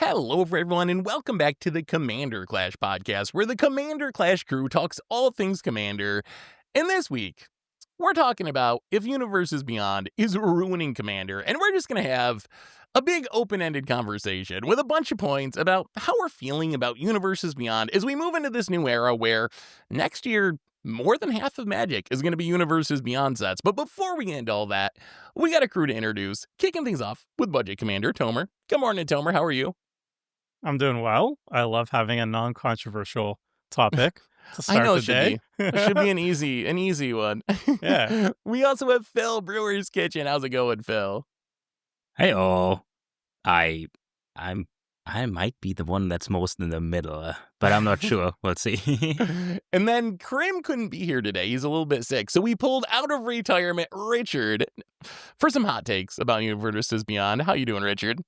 Hello, everyone, and welcome back to the Commander Clash podcast, where the Commander Clash crew talks all things Commander. And this week, we're talking about if Universes Beyond is ruining Commander, and we're just going to have a big open-ended conversation with a bunch of points about how we're feeling about Universes Beyond as we move into this new era where next year, more than half of Magic is going to be Universes Beyond sets. But before we get into all that, we got a crew to introduce, kicking things off with Budget Commander Tomer. Good morning, Tomer. How are you? I'm doing well. I love having a non-controversial topic to I start know the it should day. be. It should be an easy one. Yeah. We also have Phil, Brewer's Kitchen. How's it going, Phil? Hey, I, I'm, I might be the one that's most in the middle, but I'm not sure. We'll see. And then Krim couldn't be here today. He's a little bit sick. So we pulled out of retirement Richard for some hot takes about Universes Beyond. How you doing, Richard?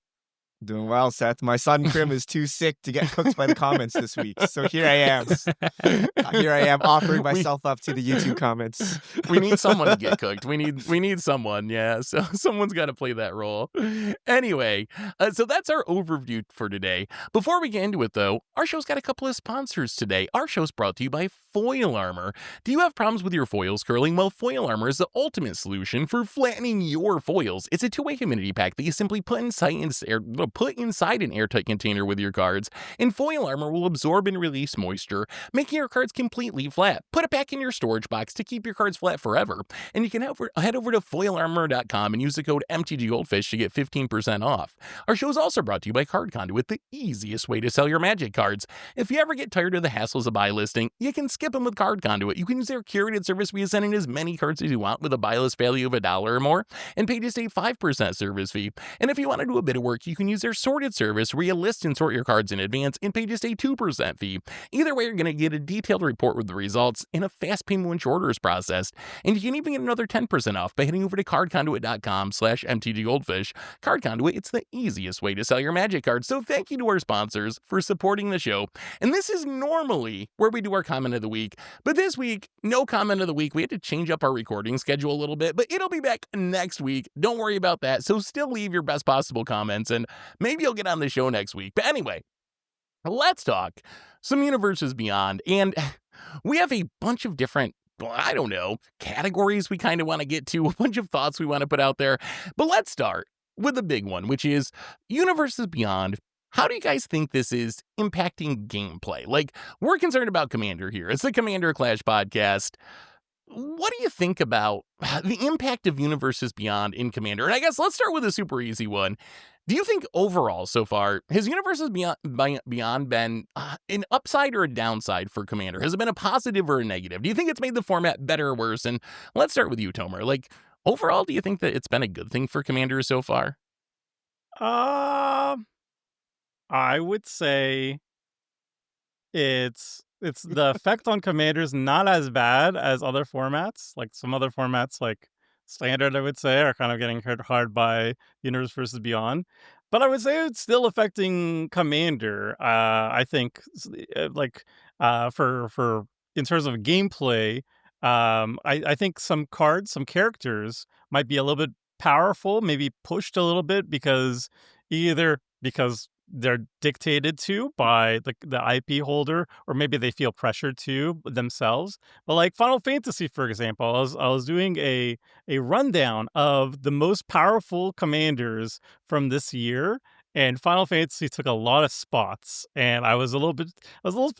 Doing well, Seth. My son Krim is too sick to get cooked by the comments this week, so here I am. Here I am offering myself up to the YouTube comments. We need someone to get cooked. We need someone, yeah. So someone's got to play that role. Anyway, so that's our overview for today. Before we get into it, though, our show's got a couple of sponsors today. Our show's brought to you by Foil Armor. Do you have problems with your foils curling? Well, Foil Armor is the ultimate solution for flattening your foils. It's a two-way humidity pack that you simply put inside an airtight container with your cards, and Foil Armor will absorb and release moisture, making your cards completely flat. Put it back in your storage box to keep your cards flat forever. And you can head over to foilarmor.com and use the code MTGGoldfish to get 15% off. Our show is also brought to you by Card Conduit, the easiest way to sell your Magic cards. If you ever get tired of the hassles of buy listing, you can skip them with Card Conduit. You can use their curated service where you send in as many cards as you want with a buy list value of $1 or more and pay just a 5% service fee. And if you want to do a bit of work, you can use their sorted service where you list and sort your cards in advance and pay just a 2% fee. Either way, you're going to get a detailed report with the results and a fast payment once your order is processed. And you can even get another 10% off by heading over to cardconduit.com/mtggoldfish. Card Conduit, it's the easiest way to sell your Magic cards. So thank you to our sponsors for supporting the show. And this is normally where we do our comment of the week. But this week, no comment of the week. We had to change up our recording schedule a little bit, but it'll be back next week. Don't worry about that. So still leave your best possible comments and maybe you'll get on the show next week. But anyway, let's talk some Universes Beyond. And we have a bunch of different, categories we kind of want to get to, a bunch of thoughts we want to put out there. But let's start with the big one, which is Universes Beyond. How do you guys think this is impacting gameplay? Like, we're concerned about Commander here. It's the Commander Clash podcast. What do you think about the impact of Universes Beyond in Commander? And I guess let's start with a super easy one. Do you think overall so far, has Universes Beyond been an upside or a downside for Commander? Has it been a positive or a negative? Do you think it's made the format better or worse? And let's start with you, Tomer. Like, overall, do you think that it's been a good thing for Commander so far? I would say it's the effect on Commanders not as bad as other formats. Like some other formats, like Standard, I would say, are kind of getting hit hard by Universes Beyond. But I would say it's still affecting Commander. I think, for in terms of gameplay, I think some cards, some characters might be a little bit powerful, maybe pushed a little bit because they're dictated to by the IP holder, or maybe they feel pressured to themselves. But like Final Fantasy, for example, I was doing a rundown of the most powerful commanders from this year, and Final Fantasy took a lot of spots, and I was a little bit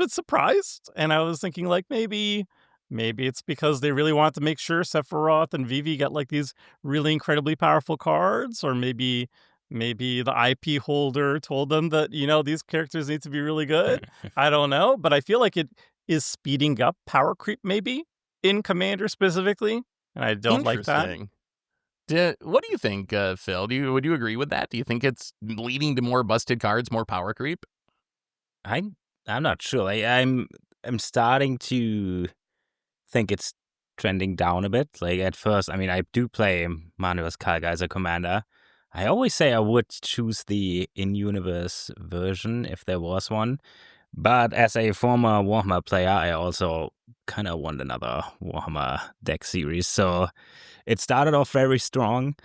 surprised, and I was thinking like maybe it's because they really wanted to make sure Sephiroth and Vivi got like these really incredibly powerful cards, or maybe the IP holder told them that, these characters need to be really good. I don't know, but I feel like it is speeding up power creep maybe in Commander specifically, and I don't like that. What do you think, Phil? Would you agree with that? Do you think it's leading to more busted cards, more power creep? I'm not sure. I'm starting to think it's trending down a bit. Like at first, I mean, I do play Manuel's Kalga as a commander. I always say I would choose the in-universe version if there was one. But as a former Warhammer player, I also kind of want another Warhammer deck series. So it started off very strong.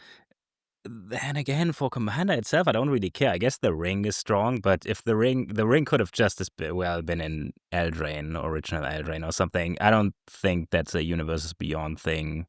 then again, for Commander itself, I don't really care. I guess the ring is strong, but if the ring could have just as well been in Eldraine, original Eldraine or something. I don't think that's a Universes Beyond thing.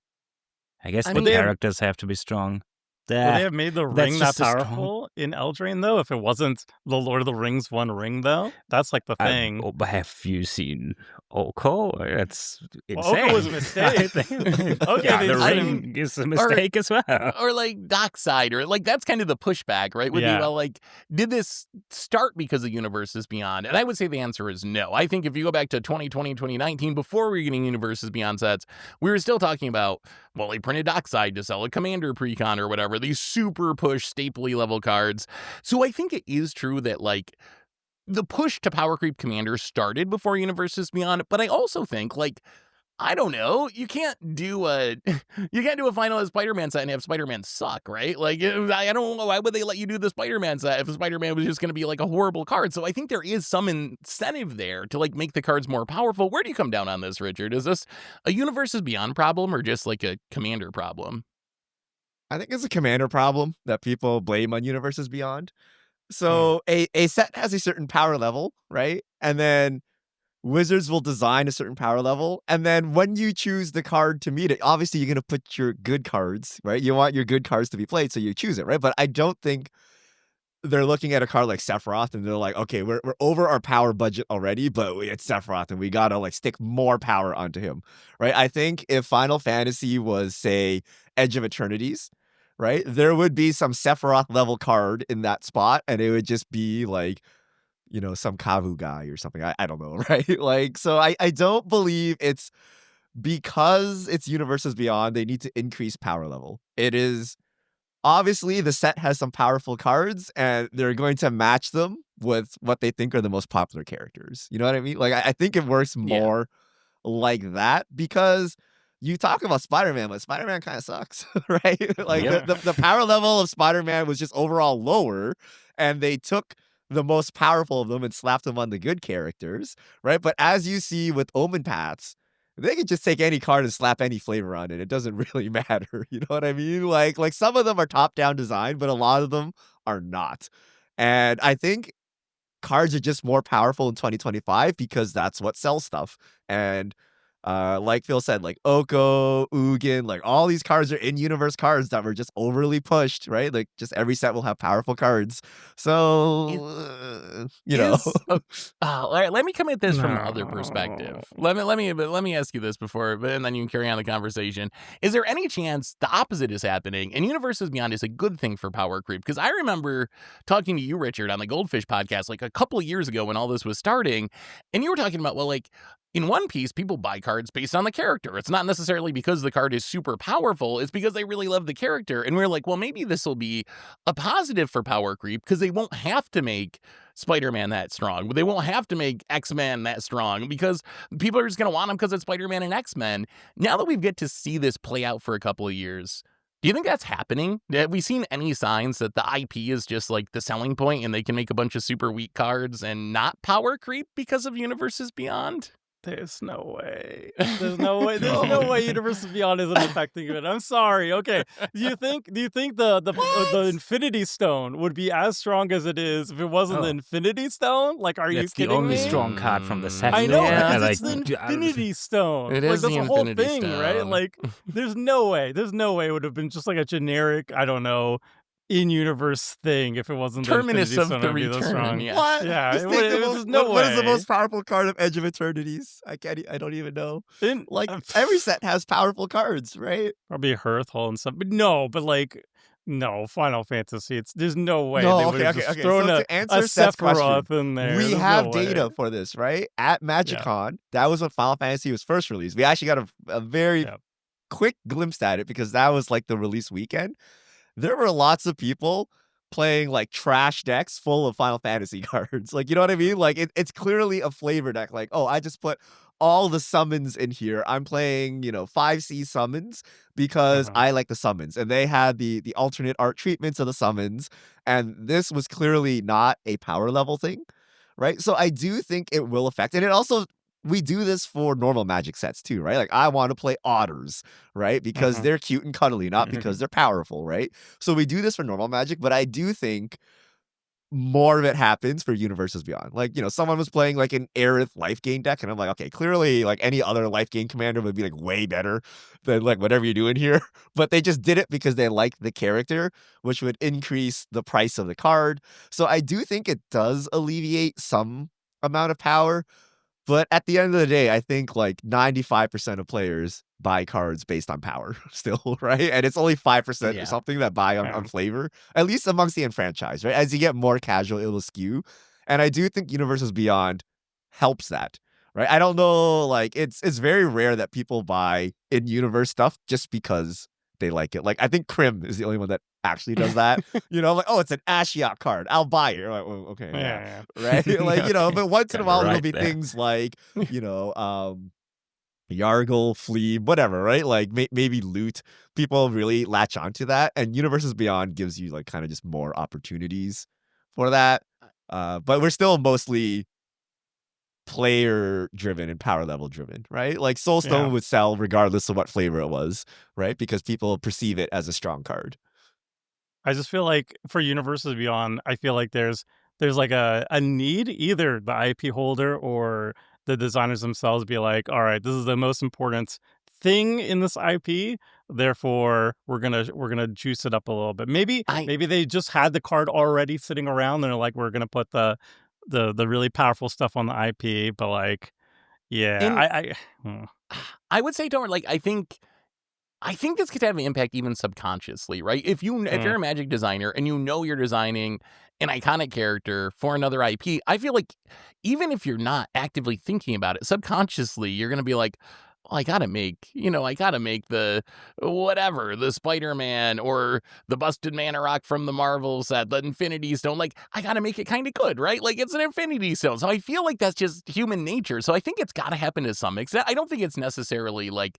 I guess I the mean- characters have to be strong. Would they have made the that's ring that just a strong- powerful in Eldraine, though? If it wasn't the Lord of the Rings one ring, though? That's like the thing. Have you seen Oko? It's Well, insane. Oko was a mistake. I think- Okay, yeah, they the just ring is a mistake as well. Or like Dockside, or like that's kind of the pushback, right? Would Yeah. be, well, like, did this start because of Universes Beyond? And I would say the answer is no. I think if you go back to 2020, 2019, before we were getting Universes Beyond sets, we were still talking about, well, they printed Dockside to sell a Commander Precon or whatever, these super push stapley level cards. So I think it is true that, like, the push to power creep Commander started before Universes Beyond, but I also think, like, I don't know, you can't do a final Spider-Man set and have Spider-Man suck, right? Like, I don't know, why would they let you do the Spider-Man set if Spider-Man was just going to be like a horrible card? So I think there is some incentive there to like make the cards more powerful. Where do you come down on this, Richard? Is this a Universes Beyond problem or just like a Commander problem? I think it's a Commander problem that people blame on Universes Beyond. So a set has a certain power level, right? And then Wizards will design a certain power level. And then when you choose the card to meet it, obviously you're going to put your good cards, right? You want your good cards to be played, so you choose it, right? But I don't think they're looking at a card like Sephiroth and they're like, okay, we're over our power budget already, but it's Sephiroth and we got to like stick more power onto him, right? I think if Final Fantasy was, say, Edge of Eternities, right, there would be some Sephiroth level card in that spot and it would just be like, you know, some Kavu guy or something. I don't know, right? Like, so I don't believe it's because it's Universes Beyond, they need to increase power level. It is obviously the set has some powerful cards and they're going to match them with what they think are the most popular characters. You know what I mean? Like, I think it works more like that because you talk about Spider-Man, but Spider-Man kind of sucks, right? Like Yeah. the power level of Spider-Man was just overall lower and they took the most powerful of them and slapped them on the good characters, right? But as you see with Omen Paths, they can just take any card and slap any flavor on it. It doesn't really matter. You know what I mean? Like some of them are top-down design, but a lot of them are not. And I think cards are just more powerful in 2025 because that's what sells stuff. And like Phil said, like Oko, Ugin, like all these cards are in-universe cards that were just overly pushed, right? Like just every set will have powerful cards. So, you know. All right, let me come at this from another perspective. Let me ask you this before, and then you can carry on the conversation. Is there any chance the opposite is happening and Universes Beyond is a good thing for power creep? Because I remember talking to you, Richard, on the Goldfish podcast like a couple of years ago when all this was starting, and you were talking about, well, like, in One Piece, people buy cards based on the character. It's not necessarily because the card is super powerful. It's because they really love the character. And we're like, well, maybe this will be a positive for power creep because they won't have to make Spider-Man that strong. They won't have to make X-Men that strong because people are just going to want them because it's Spider-Man and X-Men. Now that we get to see this play out for a couple of years, do you think that's happening? Have we seen any signs that the IP is just like the selling point and they can make a bunch of super weak cards and not power creep because of Universes Beyond? There's no way. There's no way. There's no way Universes Beyond isn't affecting it. I'm sorry. Okay. Do you think the Infinity Stone would be as strong as it is if it wasn't the Infinity Stone? Like, are you That's the kidding only me? strong card from the set. I know, Yeah, because it's like, the Infinity Stone. It Like, is that's the the whole Infinity thing, right? Stone. Like, there's no way it would have been just like a generic, I don't know, in-universe thing if it wasn't Terminus the of Infinity Stone. the It would be return. that strong. Yeah. What? Yeah, Just it think would- the there's most- no what is the way. most powerful card of Edge of Eternities? I don't even know. In- Like every set has powerful cards, right? Probably Hearthhole and stuff, but no, Final Fantasy. There's no way No, they okay, would have okay, just okay. thrown So a to answer Seth's Sephiroth in there. We There's have no way. data for this, right? At MagicCon, that was when Final Fantasy was first released. We actually got a very Yeah. quick glimpse at it because that was like the release weekend. There were lots of people playing like trash decks full of Final Fantasy cards. Like, you know what I mean? Like it's clearly a flavor deck. Like, oh, I just put all the summons in here. I'm playing, 5C summons because Uh-huh. I like the summons. And they had the alternate art treatments of the summons. And this was clearly not a power level thing, right? So I do think it will affect. And it also we do this for normal Magic sets too, right? Like I want to play otters, right? Because they're cute and cuddly, not because they're powerful, right? So we do this for normal Magic, but I do think more of it happens for Universes Beyond. Like, someone was playing like an Aerith life gain deck, and I'm like, okay, clearly like any other life gain commander would be like way better than like whatever you're doing here. But they just did it because they liked the character, which would increase the price of the card. So I do think it does alleviate some amount of power. But at the end of the day, I think like 95% of players buy cards based on power still, right? And it's only 5% Yeah. or something that buy on flavor, at least amongst the enfranchised, right? As you get more casual, it'll skew. And I do think Universes Beyond helps that, right? I don't know, like it's very rare that people buy in-universe stuff just because they like it. Like I think Crim is the only one that actually does that. Like, oh, it's an Ashiok card. I'll buy it. You're like, well, okay, yeah. Right? Like, but once in a while there'll be things like, Yargle, Flea, whatever, right? Like maybe Loot. People really latch onto that, and Universes Beyond gives you like kind of just more opportunities for that. But we're still mostly player driven and power level driven, right? Like Soulstone would sell regardless of what flavor it was, right? Because people perceive it as a strong card. I just feel like for Universes Beyond, I feel like there's like a need, either the IP holder or the designers themselves be like, all right, this is the most important thing in this IP, therefore we're gonna juice it up a little bit. Maybe they just had the card already sitting around, and they're like, we're gonna put the really powerful stuff on the IP, but like, yeah, I would say don't like. I think this could have an impact even subconsciously, right? If you're a Magic designer and you're designing an iconic character for another IP, I feel like even if you're not actively thinking about it, subconsciously you're gonna be like, well, I gotta make the whatever, the Spider-Man or the busted Mana Rock from the Marvel set, the Infinity Stone. Like, I gotta make it kind of good, right? Like, it's an Infinity Stone. So I feel like that's just human nature. So I think it's gotta happen to some extent. I don't think it's necessarily like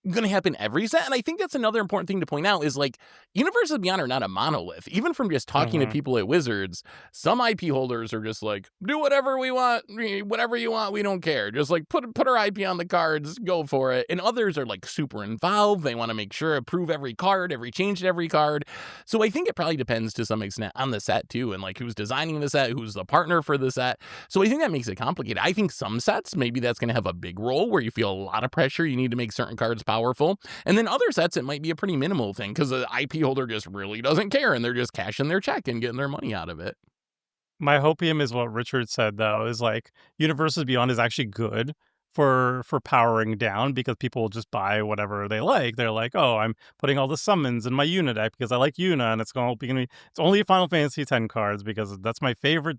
going to happen every set. And I think that's another important thing to point out is like Universes Beyond are not a monolith. Even from just talking to people at Wizards, some IP holders are just like, do whatever we want, whatever you want, we don't care. Just like put our IP on the cards, go for it. And others are like super involved. They want to make sure, approve every card, every change to every card. So I think it probably depends to some extent on the set too, and like who's designing the set, who's the partner for the set. So I think that makes it complicated. I think some sets, maybe that's going to have a big role where you feel a lot of pressure. You need to make certain cards powerful. And then other sets, it might be a pretty minimal thing because the IP holder just really doesn't care and they're just cashing their check and getting their money out of it. My hopium is what Richard said, though, is like Universes Beyond is actually good for powering down because people will just buy whatever they like. They're like, oh, I'm putting all the summons in my Una deck because I like Una, and it's only Final Fantasy X cards because that's my favorite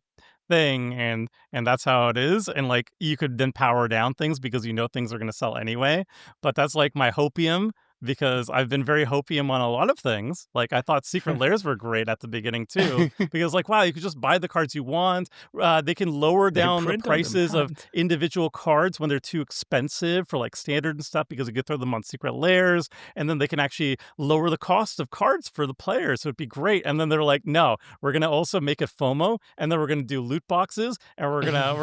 thing, and that's how it is. And like you could then power down things because things are going to sell anyway. But that's like my hopium, because I've been very hopium on a lot of things. Like I thought Secret Lairs were great at the beginning too, because like, wow, you could just buy the cards you want. They can lower down the prices of individual cards when they're too expensive for like standard and stuff, because you could throw them on Secret Lairs, and then they can actually lower the cost of cards for the players. So it'd be great. And then they're like, no, we're gonna also make it FOMO, and then we're gonna do loot boxes, and we're gonna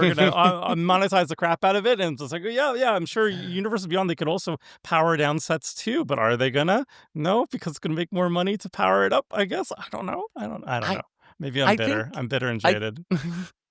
monetize the crap out of it. And it's just like, yeah, I'm sure Universes Beyond, they could also power down sets too. But are they gonna? No, because it's gonna make more money to power it up, I guess. I don't know. I don't know. Maybe I'm bitter. I'm bitter and jaded.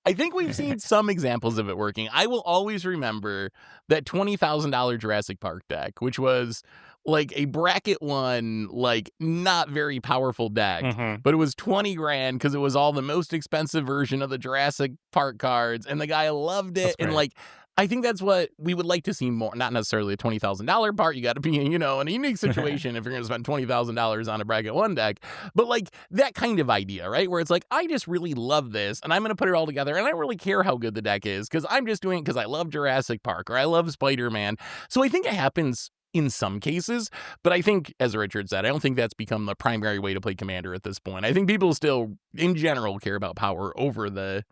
I think we've seen some examples of it working. I will always remember that $20,000 Jurassic Park deck, which was like a bracket one, like not very powerful deck, but it was 20 grand because it was all the most expensive version of the Jurassic Park cards, and the guy loved it. And like, I think that's what we would like to see more. Not necessarily a $20,000 part. You got to be, in a unique situation if you're going to spend $20,000 on a bracket one deck. But like that kind of idea, right? Where it's like, I just really love this, and I'm going to put it all together, and I don't really care how good the deck is because I'm just doing it because I love Jurassic Park or I love Spider-Man. So I think it happens in some cases, but I think, as Richard said, I don't think that's become the primary way to play Commander at this point. I think people still, in general, care about power over the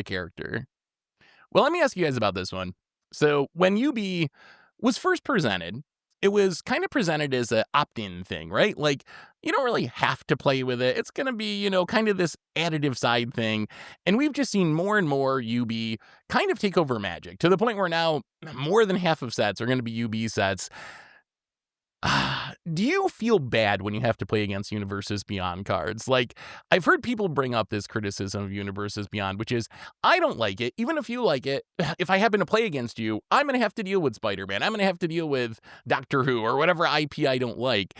character. Well, let me ask you guys about this one. So when UB was first presented, it was kind of presented as a opt-in thing, right? Like, you don't really have to play with it. It's going to be, kind of this additive side thing. And we've just seen more and more UB kind of take over Magic to the point where now more than half of sets are going to be UB sets. Do you feel bad when you have to play against Universes Beyond cards? Like, I've heard people bring up this criticism of Universes Beyond, which is, I don't like it. Even if you like it, if I happen to play against you, I'm going to have to deal with Spider-Man. I'm going to have to deal with Doctor Who or whatever IP I don't like.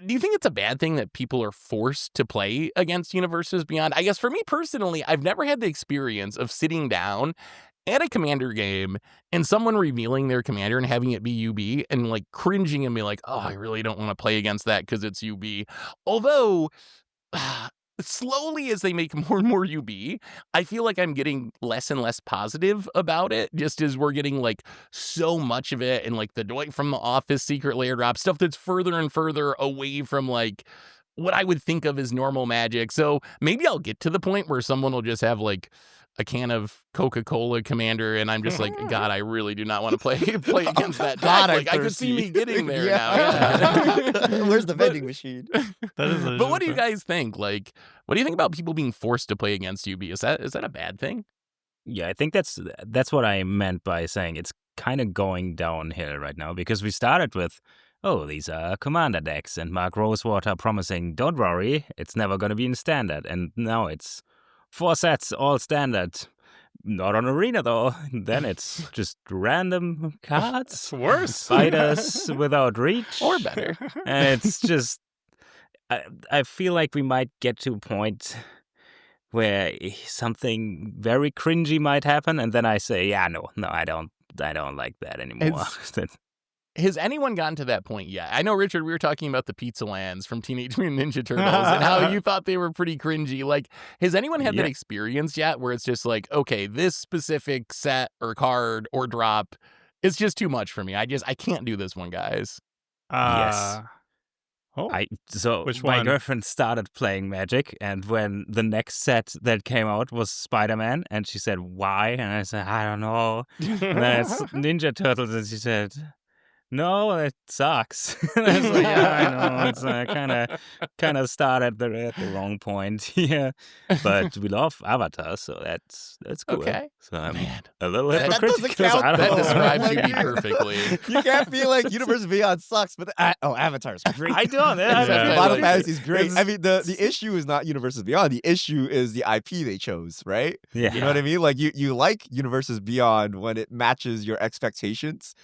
Do you think it's a bad thing that people are forced to play against Universes Beyond? I guess for me personally, I've never had the experience of sitting down at a Commander game and someone revealing their commander and having it be UB and like cringing and be like, oh, I really don't want to play against that because it's UB. Although slowly as they make more and more UB, I feel like I'm getting less and less positive about it, just as we're getting like so much of it and like the Dwight from The Office secret layer drop stuff that's further and further away from like what I would think of as normal Magic. So maybe I'll get to the point where someone will just have like a can of Coca-Cola Commander, and I'm just like, God, I really do not want to play against that. God, deck. Like, I'm I could see thirsty. me getting there Yeah. now. Where's the vending machine? That is But what do you guys think? Like, what do you think about people being forced to play against UB? Is that a bad thing? Yeah, I think that's what I meant by saying it's kind of going downhill right now, because we started with, oh, these are commander decks, and Mark Rosewater promising, don't worry, it's never going to be in standard, and now it's 4 sets, all standard. Not on Arena, though. Then it's just random cards. It's worse. Spiders without reach. Or better? And it's just... I feel like we might get to a point where something very cringy might happen, and then I say, yeah, no, I don't like that anymore. Has anyone gotten to that point yet? I know, Richard, we were talking about the Pizza Lands from Teenage Mutant Ninja Turtles and how you thought they were pretty cringy. Like, has anyone had that experience yet where it's just like, okay, this specific set or card or drop is just too much for me. I can't do this one, guys. Yes. Oh, Which one? My girlfriend started playing Magic, and when the next set that came out was Spider-Man, and she said, why? And I said, I don't know. And then it's Ninja Turtles, and she said, no, it sucks. And I was like, yeah, I know. It's kind of started at the wrong point here. But we love Avatar, so that's cool. Okay. So I'm Man. a little That hypocritical. doesn't count, I don't That know. describes Like, UB perfectly. You can't be like Universe Beyond sucks, but Avatar's great. I don't. Yeah, Exactly. Final Like, Fantasy's great. it's- I mean, the issue is not Universes Beyond. The issue is the IP they chose, right? Yeah. You know what I mean? Like you like Universes Beyond when it matches your expectations.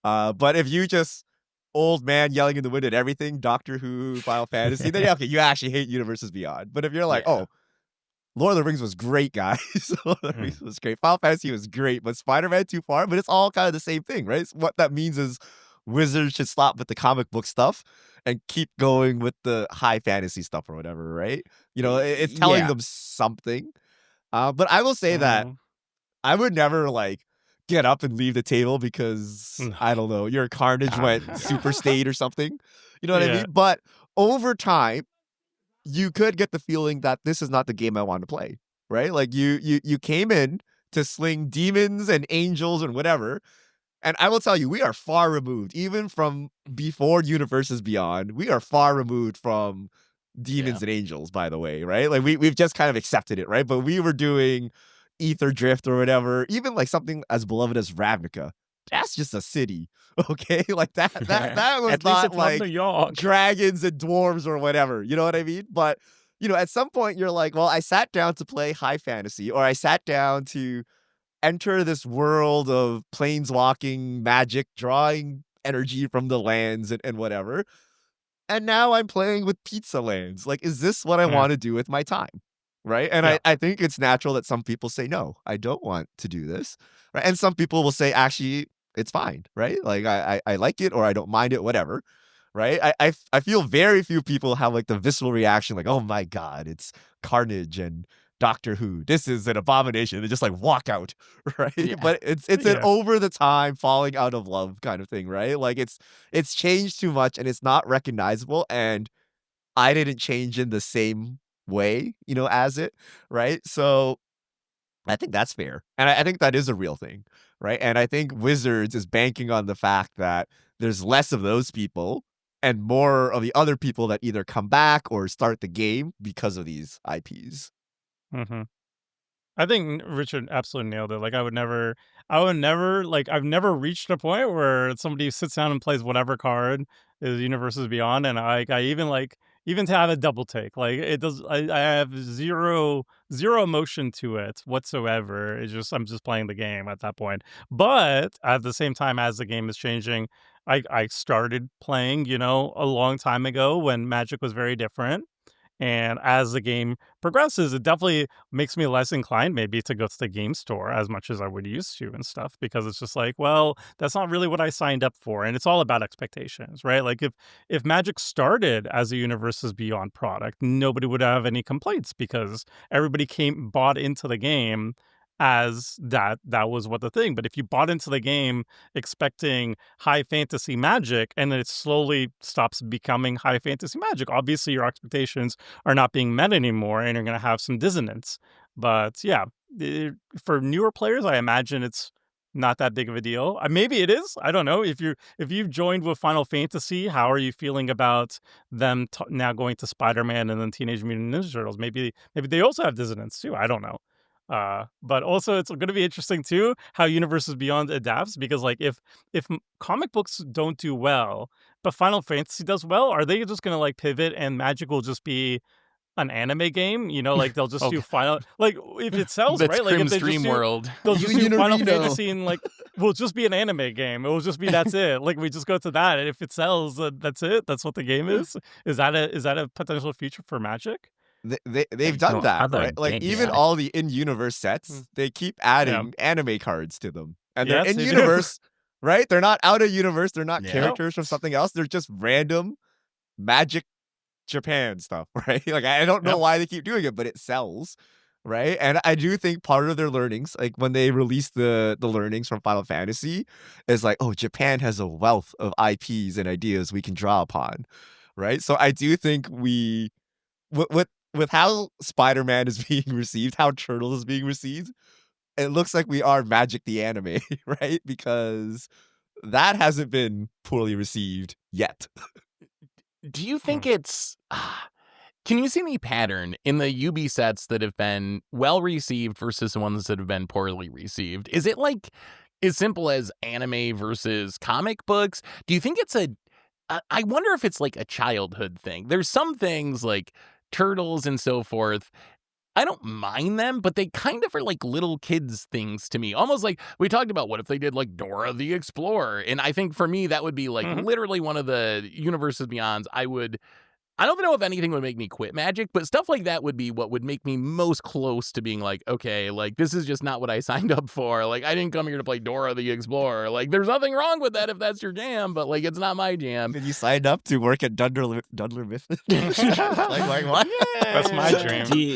But if you just old man yelling in the wind at everything, Doctor Who, Final Fantasy, then okay, you actually hate Universes Beyond. But if you're like, oh, Lord of the Rings was great, guys. Lord of the Rings was great. Final Fantasy was great, but Spider-Man too far. But it's all kind of the same thing, right? So what that means is Wizards should stop with the comic book stuff and keep going with the high fantasy stuff or whatever, right? You know, it's telling Yeah. them something. But I will say that I would never like get up and leave the table because No. I don't know, your Carnage went super state or something. You know what I Yeah. mean? But over time, you could get the feeling that this is not the game I want to play, right? Like you came in to sling demons and angels and whatever. And I will tell you, we are far removed, even from before Universes Beyond. We are far removed from demons and angels, by the way, right? Like we've just kind of accepted it, right? But we were doing Ether Drift or whatever, even like something as beloved as Ravnica. That's just a city, okay? Like that was At least not it's like not New York. dragons and dwarves or whatever. You know what I mean? But at some point you're like, well, I sat down to play high fantasy, or I sat down to enter this world of planeswalking magic, drawing energy from the lands and whatever. And now I'm playing with Pizza Lands. Like, is this what I want to do with my time? Right. And Yeah. I think it's natural that some people say, no, I don't want to do this. Right. And some people will say, actually, it's fine. Right. Like I like it, or I don't mind it, whatever. Right. I feel very few people have like the visceral reaction, like, oh my God, it's Carnage and Doctor Who. This is an abomination. They just like walk out. Right. Yeah. But it's an Yeah. over the time falling out of love kind of thing. Right. Like it's changed too much and it's not recognizable. And I didn't change in the same way, as it. Right. So I think that's fair. And I think that is a real thing, right? And I think Wizards is banking on the fact that there's less of those people and more of the other people that either come back or start the game because of these IPs. Hmm. I think Richard absolutely nailed it. Like I would never like I've never reached a point where somebody sits down and plays whatever card is Universes Beyond, and I even to have a double take, like it does. I have zero emotion to it whatsoever. It's just I'm just playing the game at that point. But at the same time, as the game is changing, I started playing, a long time ago when Magic was very different. And as the game progresses, it definitely makes me less inclined maybe to go to the game store as much as I would used to and stuff, because it's just like, well, that's not really what I signed up for. And it's all about expectations, right? Like if Magic started as a Universes Beyond product, nobody would have any complaints because everybody bought into the game as that was what the thing. But if you bought into the game expecting high fantasy Magic and then it slowly stops becoming high fantasy Magic, obviously your expectations are not being met anymore and you're going to have some dissonance. But yeah, for newer players, I imagine it's not that big of a deal. Maybe it is. I don't know. If you've joined with Final Fantasy, how are you feeling about them now going to Spider-Man and then Teenage Mutant Ninja Turtles? Maybe they also have dissonance too. I don't know. But also it's going to be interesting too how Universes Beyond adapts, because like if comic books don't do well but Final Fantasy does well, are they just going to like pivot and Magic will just be an anime game? Like they'll just do Final, like if it sells, That's right? Like if Crim's they Dream just World. they'll just do Final Unirino. Fantasy and like will just be an anime game. It will just be that's it. Like we just go to that, and if it sells, that's it. That's what the game is. Is that a potential future for Magic? They've done No, that, other right? Like games, even yeah. all the in-universe sets, they keep adding anime cards to them. And they're Yes, they do. in-universe, right? They're not out of universe. They're not Yeah. characters from something else. They're just random Magic Japan stuff, right? Like I don't know Yep. why they keep doing it, but it sells, right? And I do think part of their learnings, like when they released the learnings from Final Fantasy, is like, oh, Japan has a wealth of IPs and ideas we can draw upon, right? So I do think with how Spider-Man is being received, how Turtles is being received, it looks like we are Magic the Anime, right? Because that hasn't been poorly received yet. Do you think it's can you see any pattern in the UB sets that have been well received versus the ones that have been poorly received? Is it like as simple as anime versus comic books? Do you think it's I wonder if it's like a childhood thing. There's some things like Turtles and so forth, I don't mind them, but they kind of are like little kids things to me. Almost like we talked about, what if they did like Dora the Explorer? And I think for me, that would be like literally one of the Universes Beyonds. I don't know if anything would make me quit Magic, but stuff like that would be what would make me most close to being like, okay, like this is just not what I signed up for. Like I didn't come here to play Dora the Explorer. Like there's nothing wrong with that if that's your jam, but like it's not my jam. When you signed up to work at Dudler Mifflin, like what? That's my dream.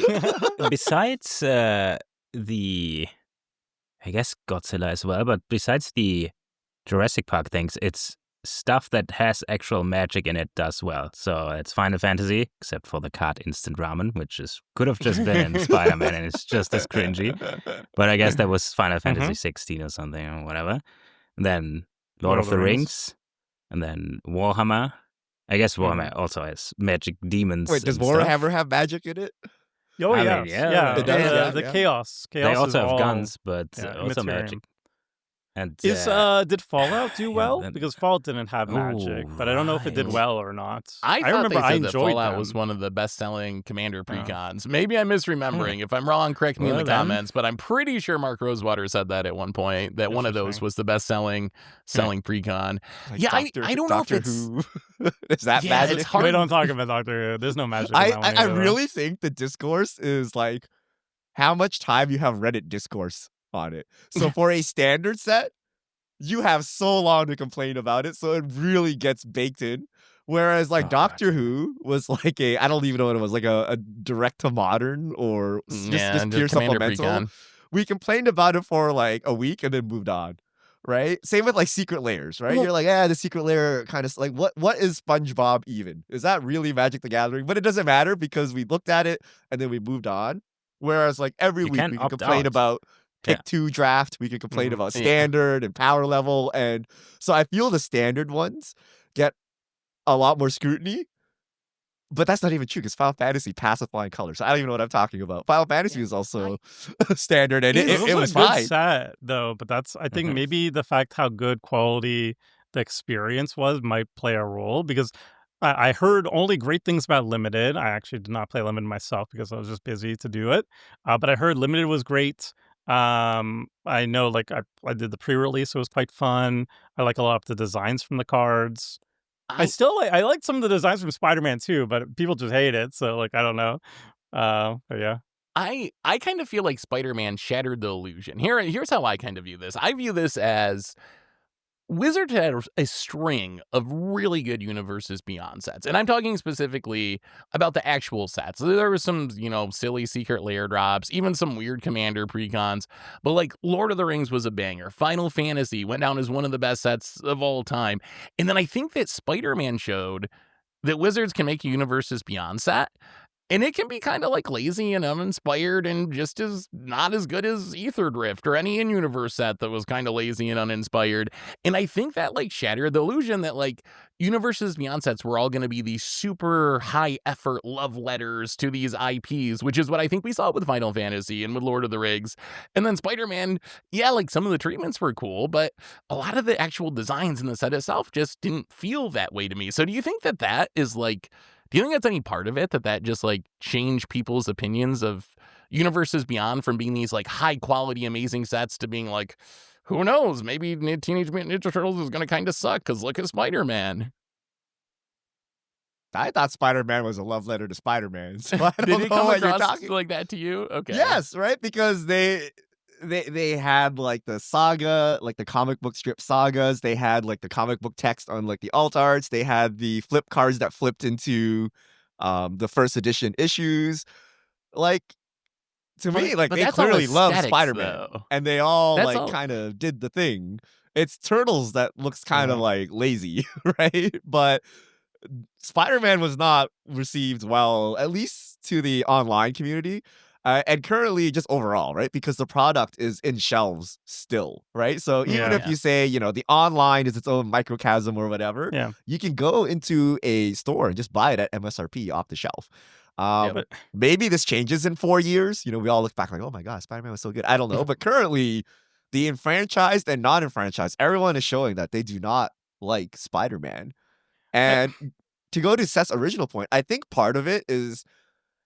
Besides the, I guess Godzilla as well, but besides the Jurassic Park things, it's stuff that has actual magic in it does well. So it's Final Fantasy, except for the card Instant Ramen, which could have just been in Spider-Man and it's just as cringy. But I guess that was Final Fantasy 16 or something or whatever. And then Lord of the Rings. And then Warhammer. I guess Warhammer also has magic demons. Wait, does uh, and stuff. Warhammer have magic in it? Oh I yeah, mean, yeah, it does, the yeah. chaos. They Chaos is also have all- guns, but yeah, also Immaterium. magic. And Did Fallout do yeah, well? then- Because Fallout didn't have magic, but I don't know if it did right. well or not. I thought remember they said I that enjoyed Fallout them. was one of the best-selling Commander precons. Maybe I'm misremembering. If I'm wrong, correct me in Well the then. comments. But I'm pretty sure Mark Rosewater said that at one point, that one of those Interesting. was the best-selling precon. Like Yeah, I don't know if Doctor it's- Who. Is that Yeah, magic? it's hard. We don't talk about Doctor Who. There's no magic. in that one I either, though. really think the discourse is like how much time you have Reddit discourse on it. So for a standard set, you have so long to complain about it, so it really gets baked in. Whereas like Oh, Doctor Who was like I don't even know what it was, like a direct to modern or just pure Commander supplemental. precon. We complained about it for like a week and then moved on. Right? Same with like Secret Layers, right? Well- You're like, the Secret Layer kind of like what is SpongeBob even? Is that really Magic the Gathering? But it doesn't matter because we looked at it and then we moved on. Whereas like every You week can we can opt complain out. about Yeah. pick 2 draft, we can complain Mhm. about Yeah. standard and power level, and so I feel the standard ones get a lot more scrutiny. But that's not even true because Final Fantasy passed with flying colors. So I don't even know what I'm talking about. Final Fantasy Yeah, was also standard, and Is- It it was was a good fine. set though, but that's I think Mhm. maybe the fact how good quality the experience was might play a role because I heard only great things about Limited. I actually did not play Limited myself because I was just busy to do it. But I heard Limited was great. I know like I did the pre-release, it was quite fun. I like a lot of the designs from the cards. I I still I liked some of the designs from Spider-Man too, but people just hate it, so like I don't know. But yeah. I kind of feel like Spider-Man shattered the illusion. Here's how I kind of view this. I view this as Wizards had a string of really good Universes Beyond sets, and I'm talking specifically about the actual sets. There was some, silly secret lair drops, even some weird Commander precons, but like Lord of the Rings was a banger. Final Fantasy went down as one of the best sets of all time, and then I think that Spider-Man showed that Wizards can make a Universes Beyond set, and it can be kind of like lazy and uninspired and just as not as good as Ether Drift or any in-universe set that was kind of lazy and uninspired. And I think that like shattered the illusion that like Universes Beyond sets were all going to be these super high effort love letters to these IPs, which is what I think we saw with Final Fantasy and with Lord of the Rings. And then Spider-Man, yeah, like some of the treatments were cool, but a lot of the actual designs in the set itself just didn't feel that way to me. So do you think that that is like do you think that's any part of it that just like changed people's opinions of Universes Beyond from being these like high quality amazing sets to being like, who knows, maybe Teenage Mutant Ninja Turtles is gonna kind of suck because look at Spider-Man. I thought Spider-Man was a love letter to Spider-Man. So I Did don't it know come what you're across talking. like that to you? Okay. Yes, right? Because they had like the saga, like the comic book strip sagas. They had like the comic book text on like the alt arts. They had the flip cards that flipped into the first edition issues. Like to me, like But they that's all clearly love aesthetics Spider-Man, though. and they all That's like all kind of did the thing. It's Turtles that looks kind of Mhm. like lazy, right? But Spider-Man was not received well, at least to the online community, and currently just overall, right? Because the product is in shelves still, right? So even Yeah. if you say, the online is its own microcosm or whatever, Yeah. you can go into a store and just buy it at MSRP off the shelf. Yep. But Maybe this changes in 4 years. We all look back like, oh my God, Spider-Man was so good. I don't know. But currently, the enfranchised and non-enfranchised, everyone is showing that they do not like Spider-Man. I, And to go to Seth's original point, I think part of it is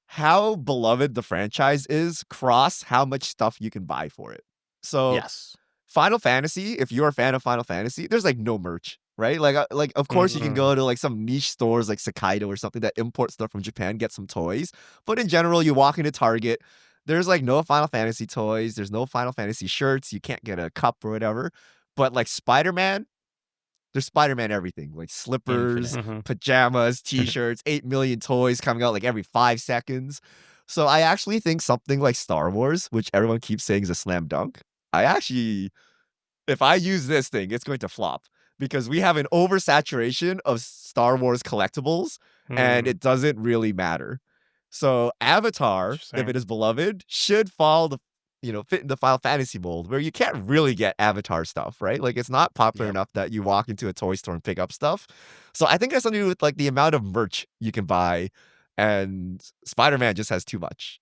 how beloved the franchise is cross how much stuff you can buy for it. So yes. Final Fantasy, if you're a fan of Final Fantasy, there's like no merch, right? Like of course you can Mhm. go to like some niche stores like Sakaido or something that import stuff from Japan, get some toys. But in general, you walk into Target, there's like no Final Fantasy toys, there's no Final Fantasy shirts, you can't get a cup or whatever. But like Spider-Man, there's Spider-Man everything, like slippers, Infinite. Mhm. pajamas, t-shirts, 8 million toys coming out like every 5 seconds. So I actually think something like Star Wars, which everyone keeps saying is a slam dunk, if I use this thing, it's going to flop because we have an oversaturation of Star Wars collectibles and Hmm. it doesn't really matter. So Avatar, if Interesting. it is beloved, should fit in the Final Fantasy mold where you can't really get Avatar stuff, right? Like it's not popular Yep. enough that you walk into a toy store and pick up stuff. So I think it has something to do with like the amount of merch you can buy, and Spider-Man just has too much.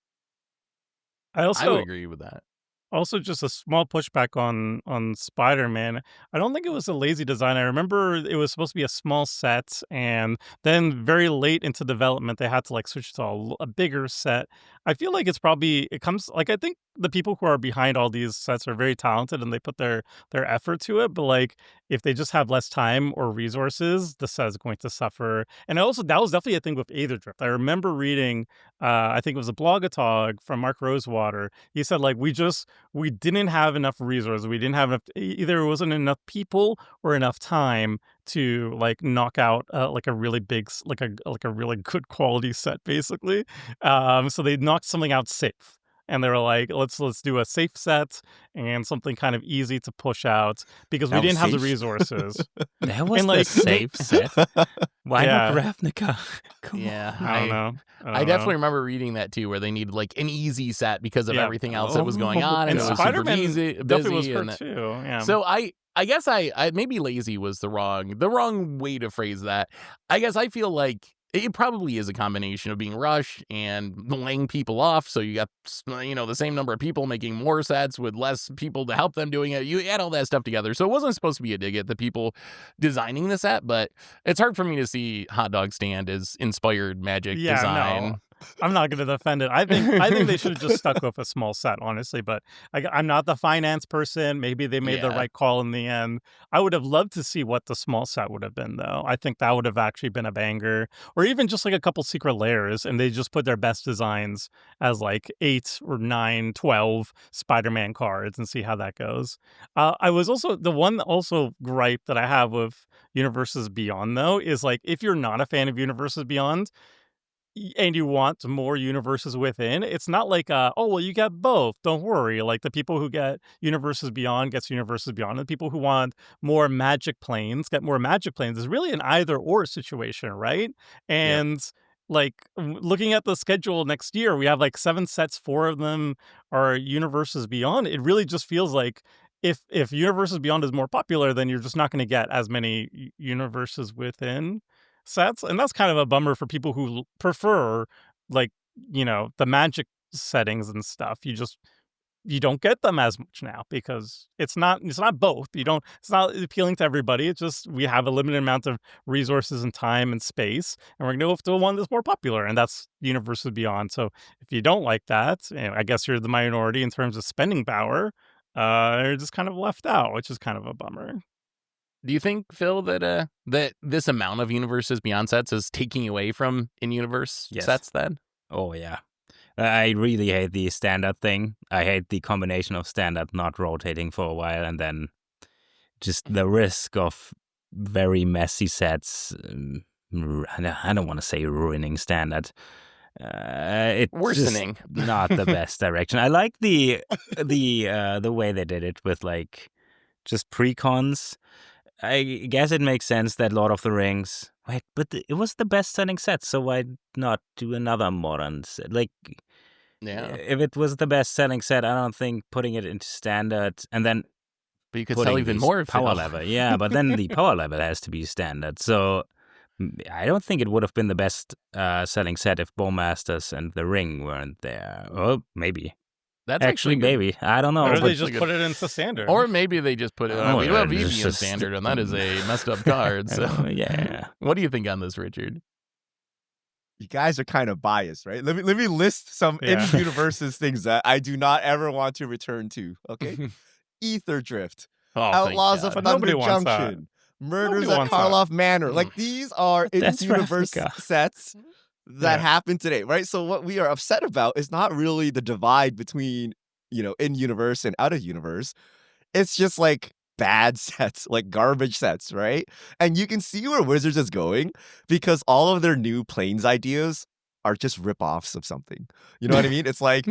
I I would also agree with that. Also, just a small pushback on Spider-Man. I don't think it was a lazy design. I remember it was supposed to be a small set, and then very late into development, they had to like switch to a bigger set. I feel like it comes like I think the people who are behind all these sets are very talented and they put their effort to it. But like if they just have less time or resources, the set is going to suffer. And also that was definitely a thing with Aether Drift. I remember reading, I think it was a blogatog from Mark Rosewater. He said like we didn't have enough resources. We didn't have enough. Either it wasn't enough people or enough time to like knock out like a really big, like a really good quality set, basically. So they knocked something out safe. and they were like, let's do a safe set and something kind of easy to push out because we That was didn't have the safe? resources. That was And the like safe set. Why Yeah. not Ravnica? Come Yeah, on. I don't know. I definitely remember reading that too, where they needed like an easy set because of Yeah. everything else that was going Oh, on, and And it was super Spider-Man easy, definitely was busy, hurt and too. Yeah. so I guess I maybe lazy was the wrong way to phrase that. I guess I feel like it probably is a combination of being rushed and laying people off. So you got the same number of people making more sets with less people to help them doing it. You add all that stuff together, so it wasn't supposed to be a dig at the people designing the set. But it's hard for me to see Hot Dog Stand as inspired magic Yeah, design. no. I'm not going to defend it. I think they should have just stuck with a small set, honestly. But I'm not the finance person. Maybe they made the Yeah. right call in the end. I would have loved to see what the small set would have been, though. I think that would have actually been a banger, or even just like a couple secret layers, and they just put their best designs as like 8 or 9, 12 Spider-Man cards and see how that goes. I was also the one gripe that I have with Universes Beyond, though, is like if you're not a fan of Universes Beyond and you want more universes within, it's not like, oh, well, you get both. Don't worry. Like the people who get Universes Beyond gets Universes Beyond. And the people who want more magic planes get more magic planes. It's really an either or situation, right? And like looking at the schedule next year, we have like 7 sets, 4 of them are Universes Beyond. It really just feels like if Universes Beyond is more popular, then you're just not going to get as many universes within sets, and that's kind of a bummer for people who prefer like the magic settings and stuff. You don't get them as much now because it's not both. It's not appealing to everybody. It's just we have a limited amount of resources and time and space, and we're gonna go with the one that's more popular, and that's Universes Beyond. So if you don't like that, I guess you're the minority in terms of spending power. You're just kind of left out, which is kind of a bummer. Do you think, Phil, that that this amount of Universes Beyond sets is taking away from in-universe Yes. sets then? Oh, yeah. I really hate the standard thing. I hate the combination of standard not rotating for a while and then just the risk of very messy sets. I don't want to say ruining standard. It's Worsening. just not the best direction. I like the way they did it with like just precons. I guess it makes sense that Lord of the Rings. Wait, but it was the best-selling set, so why not do another modern set? Like, Yeah. if it was the best-selling set, I don't think putting it into standard and then But you could putting sell even these more power Phil. level. Yeah, but then the power level has to be standard. So I don't think it would have been the best selling set if Bowmasters and the Ring weren't there. Or maybe. That's Actually, good. maybe. I don't know. Or That's they But just actually put it into standard. Or maybe they just put it. Oh, We have yeah, Eevee it's in just- standard, and that is a messed up card. So yeah. what do you think on this, Richard? You guys are kind of biased, right? Let me list some Yeah. in universes things that I do not ever want to return to. Okay, Ether Drift, Oh, thank Outlaws of God. But nobody Thunder wants that. Junction, Murders Nobody at wants that. Karloff Manor. Like these are in That's universe Ravnica. sets that Yeah. happen today, right? So what we are upset about is not really the divide between in universe and out of universe. It's just like bad sets, like garbage sets, right? And you can see where Wizards is going because all of their new planes ideas are just rip-offs of something. You know what I mean? It's like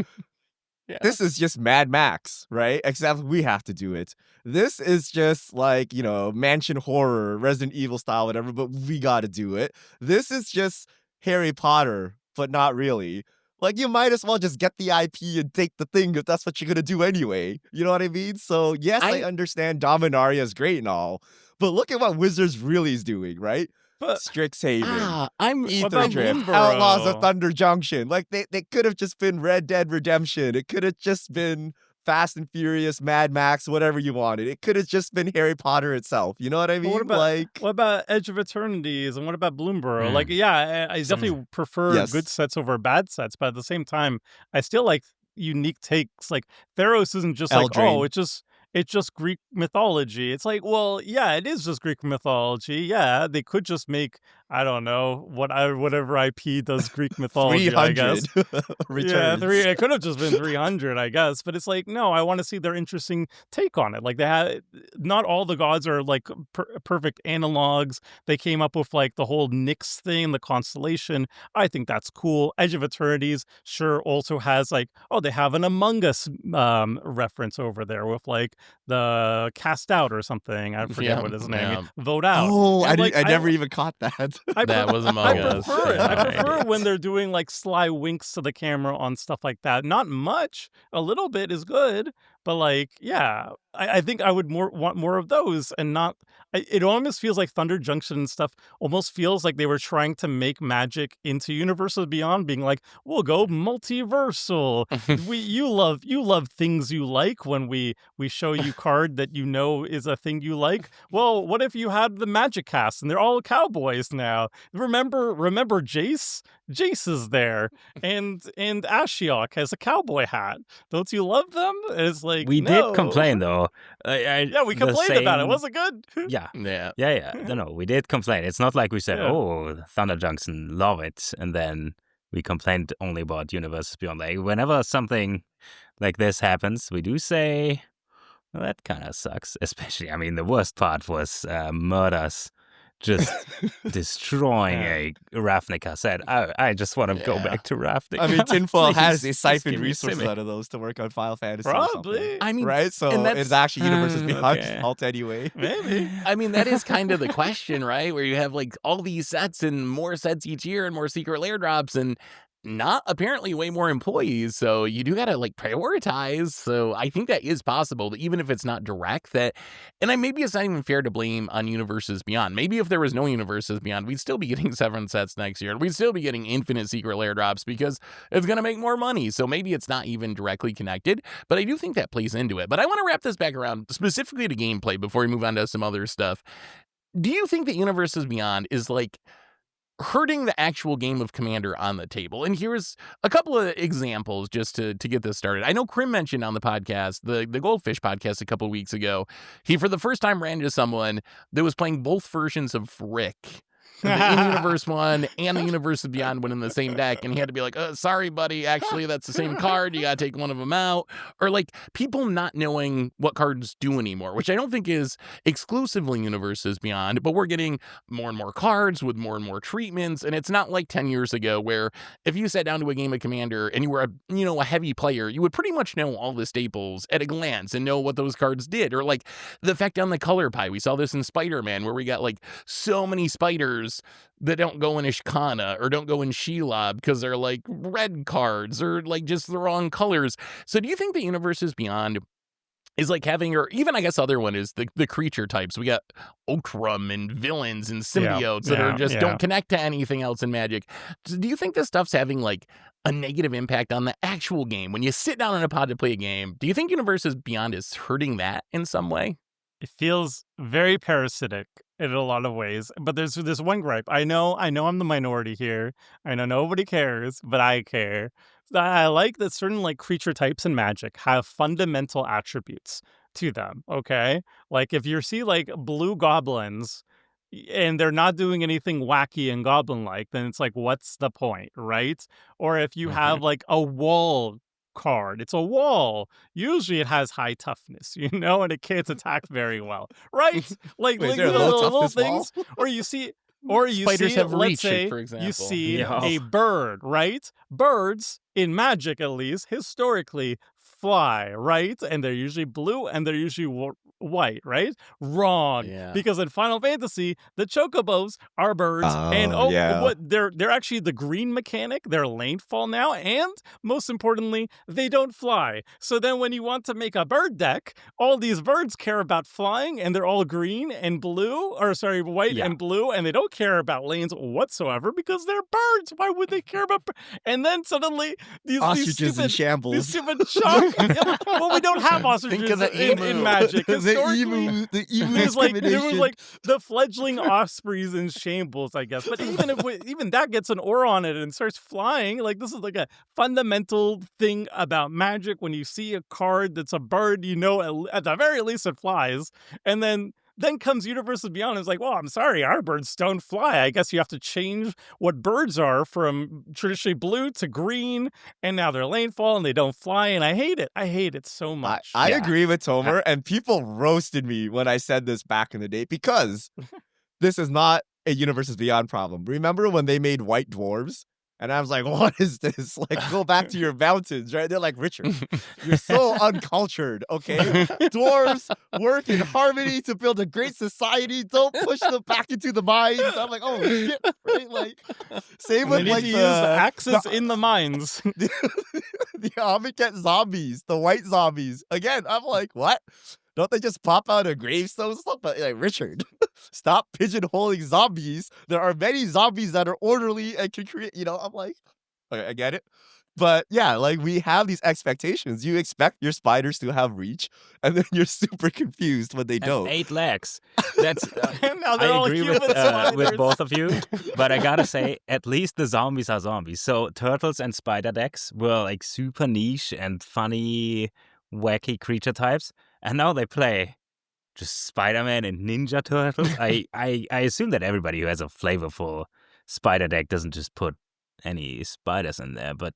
Yeah. this is just Mad Max, right? Except we have to do it. This is just like, mansion horror, Resident Evil style, whatever, but we got to do it. This is just Harry Potter, but not really. Like, you might as well just get the IP and take the thing if that's what you're going to do anyway. You know what I mean? So, yes, I I- understand Dominaria is great and all, but look at what Wizards really is doing, right? But Strixhaven. I'm Ether about Drift, Bloomburrow? Outlaws of Thunder Junction. Like they could have just been Red Dead Redemption. It could have just been Fast and Furious, Mad Max, whatever you wanted. It could have just been Harry Potter itself. You know what I mean? what about- like what about Edge of Eternities and what about Bloomburrow? Mm. Like, yeah, I definitely prefer Yes. good sets over bad sets, but at the same time, I still like unique takes. Like Theros isn't just like, Eldraine. oh, it's just Greek mythology. It's like, well, yeah, it is just Greek mythology. Yeah, they could just make, I don't know, whatever IP does Greek mythology, I guess. 300 returns. Yeah, it could have just been 300, I guess. But it's like, no, I want to see their interesting take on it. Like, not all the gods are like perfect analogs. They came up with like the whole Nyx thing, the constellation. I think that's cool. Edge of Eternities, sure, also has like, oh, they have an Among Us reference over there with like the Cast Out or something. I forget what his name is. Vote Out. Oh, And, I never even caught that. That was Among I Us. prefer it. Yeah, I prefer right. when they're doing like sly winks to the camera on stuff like that. Not much. A little bit is good, but like, yeah, I think I would want more of those, and not. It almost feels like Thunder Junction and stuff. Almost feels like they were trying to make Magic into Universes Beyond, being like, we'll go multiversal. You love things you like when we show you card that you know is a thing you like. Well, what if you had the Magic cast and they're all cowboys now? Remember Jace? Jace is there, and Ashiok has a cowboy hat. Don't you love them? And it's like, We no. did complain though. Yeah, we complained about it. Was it good? Yeah. Yeah. Yeah. No, we did complain. It's not like we said, Yeah. "Oh, Thunder Junction, love it," and then we complained only about Universes Beyond. Like whenever something like this happens, we do say, well, that kind of sucks. Especially, I mean, the worst part was Murders just destroying a Ravnica set. I just want to go Yeah. back to Ravnica. I mean, Tinfoil has Please, they just siphoned give me resources Simic. out of those to work on Final Fantasy. Or Probably. something, I mean, right? So and that's- it's actually Universes Beyond okay. fault anyway. Maybe. I mean, that is kind of the question, right? Where you have like all these sets and more sets each year and more secret lair drops and not apparently way more employees. So you do got to like prioritize. So I think that is possible, that even if it's not direct, that, and maybe it's not even fair to blame on Universes Beyond. Maybe if there was no Universes Beyond, we'd still be getting 7 sets next year and we'd still be getting infinite secret lair drops because it's going to make more money. So maybe it's not even directly connected, but I do think that plays into it. But I want to wrap this back around specifically to gameplay before we move on to some other stuff. Do you think that Universes Beyond is like hurting the actual game of Commander on the table? And here's a couple of examples just to get this started. I know Krim mentioned on the podcast, the Goldfish podcast a couple of weeks ago, he for the first time ran into someone that was playing both versions of Rick. The in-universe one and the Universes Beyond one in the same deck, and he had to be like, sorry, buddy, actually, that's the same card. You gotta take one of them out. Or like people not knowing what cards do anymore, which I don't think is exclusively Universes Beyond, but we're getting more and more cards with more and more treatments, and it's not like 10 years ago where if you sat down to a game of Commander and you were a heavy player, you would pretty much know all the staples at a glance and know what those cards did. Or like the effect on the color pie. We saw this in Spider-Man where we got like so many spiders that don't go in Ishkana or don't go in Shelob because they're like red cards or like just the wrong colors. So do you think the Universes Beyond is like having, or even I guess other one is the creature types. We got Okram and villains and symbiotes that are just don't connect to anything else in Magic. Do you think this stuff's having like a negative impact on the actual game? When you sit down in a pod to play a game, do you think Universes Beyond is hurting that in some way? It feels very parasitic in a lot of ways, but there's this one gripe. I know I'm the minority here. I know nobody cares, but I care. I like that certain like creature types in Magic have fundamental attributes to them, okay? Like if you see like blue goblins and they're not doing anything wacky and goblin-like, then it's like, what's the point, right? Or if you have like a wall card, it's a wall. Usually it has high toughness, and it can't attack very well, right? Like, Wait, is like there a little, low little toughness wall? things. Or you see, Spiders have let's reach, say for example. you see Yeah. a bird, right? Birds in Magic, at least historically, fly, right? And they're usually blue and they're usually white, right? Wrong. Yeah. Because in Final Fantasy, the chocobos are birds, and yeah. they're actually the green mechanic. They're lanefall now, and most importantly, they don't fly. So then, when you want to make a bird deck, all these birds care about flying, and they're all green and blue, white and blue, and they don't care about lanes whatsoever because they're birds. Why would they care about? And then suddenly these Ostriches in stupid. shambles. These stupid shock. Well, we don't have ostriches Think of the in emu. Magic. And historically, the evil there was discrimination. like the fledgling ospreys in shambles, I guess. But even if even that gets an oar on it and starts flying, like this is like a fundamental thing about Magic. When you see a card that's a bird, you know at the very least it flies, and then comes Universes Beyond and it's like, well, I'm sorry, our birds don't fly. I guess you have to change what birds are from traditionally blue to green, and now they're lanefall and they don't fly, and I hate it. I hate it so much. I Yeah. agree with Tomer, and people roasted me when I said this back in the day because this is not a Universes Beyond problem. Remember when they made white dwarves? And I was like, what is this? Like, go back to your mountains, right? They're like, Richard, you're so uncultured, okay? Dwarves work in harmony to build a great society. Don't push them back into the mines. I'm like, oh, shit, right? Like, same And with they like need to use axes in the mines. the Amonkhet zombies, the white zombies. Again, I'm like, what? Don't they just pop out a gravestone stuff? But like, Richard, stop pigeonholing zombies. There are many zombies that are orderly and can create, I'm like, okay, I get it. But yeah, like we have these expectations. You expect your spiders to have reach, and then you're super confused when they And don't. 8 legs. That's And now they're all I agree human with spiders. both of you, but I gotta say, at least the zombies are zombies. So turtles and spider decks were like super niche and funny, wacky creature types, and now they play just Spider-Man and Ninja Turtles. I assume that everybody who has a flavorful spider deck doesn't just put any spiders in there, but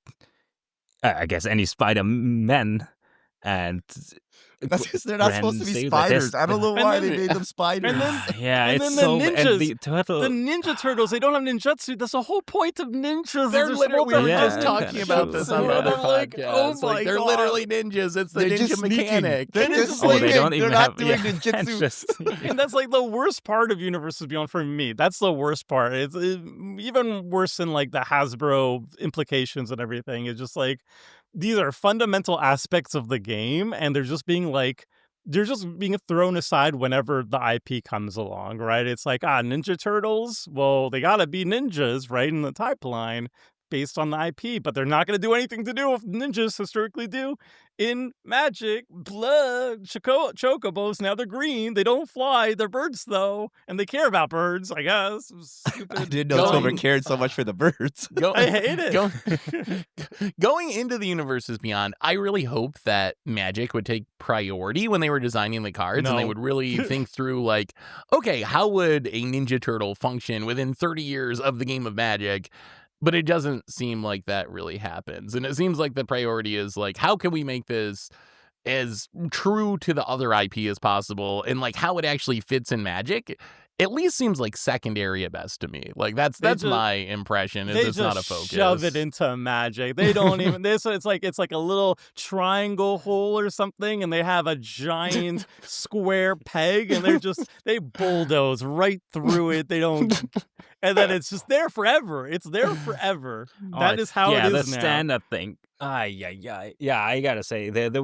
I guess any Spider-Men and That's because they're not supposed to be spiders. I don't know And why then- they made them spiders. and then- yeah, and it's then the so ninjas, and the turtle. The Ninja Turtles, they don't have ninjutsu. That's the whole point of ninjas. They're literally, we were Yeah, just talking yeah, about this on sure. the other I'm like, podcast. oh my Like, they're God. literally ninjas. It's the They're ninja just sneaking. mechanic. They're It just is- Oh, they sneaking. don't They're even not have doing yeah, ninjutsu. just- And that's like the worst part of Universes Beyond for me. That's the worst part. It's even worse than like the Hasbro implications and everything. It's just like these are fundamental aspects of the game, and they're just being thrown aside whenever the IP comes along, right? It's like, Ninja Turtles, well, they gotta be ninjas, right, in the type line based on the IP, but they're not gonna do anything to do with ninjas historically do in Magic. Blood, chocobos, now they're green, they don't fly, they're birds though, and they care about birds, I guess. I Stupid. didn't know Going- Tomer cared so much for the birds. I hate it. Going into the Universes Beyond, I really hope that Magic would take priority when they were designing the cards, and they No. would really think through, like, okay, how would a Ninja Turtle function within 30 years of the game of Magic? But it doesn't seem like that really happens. And it seems like the priority is, like, how can we make this as true to the other IP as possible, and like how it actually fits in Magic at least seems like secondary at best to me. Like that's just- my impression. Is They it's not a just focus. shove it into Magic. They don't even. It's like a little triangle hole or something, and they have a giant square peg, and they bulldoze right through it. They don't, and then it's just there forever. It's there forever. That it's- is how yeah, it is the now. standard thing. Yeah. I gotta say the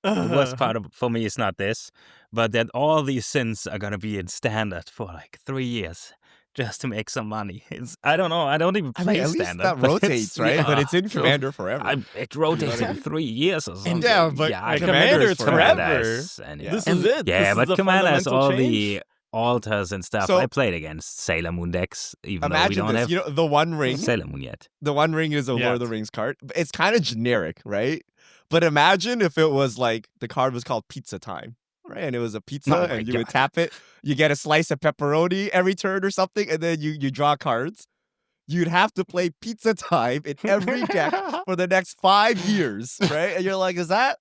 worst part for me is not this, but that all these sins are gonna be in standard for like 3 years just to make some money. I don't know. I don't even I play mean, at least standard. that but it's- rotates, right? yeah. But it's in Commander forever. It rotates in 3 years or something. yeah, but I Commander guess is Commander forever. is- and Yeah. This and- is it. Yeah, This is but the Commander has fundamental all change. the altars and stuff. So- I played against Sailor Moon decks, even though we Imagine don't this. have You know, the One Ring. Sailor Moon yet. The One Ring is a Lord of the Yes. Rings card. It's kind of generic, right? But imagine if it was like the card was called Pizza Time, right? And it was a pizza, Oh my and you would God. tap it. You get a slice of pepperoni every turn or something, and then you draw cards. You'd have to play Pizza Time in every deck for the next 5 years, right? And you're like, is that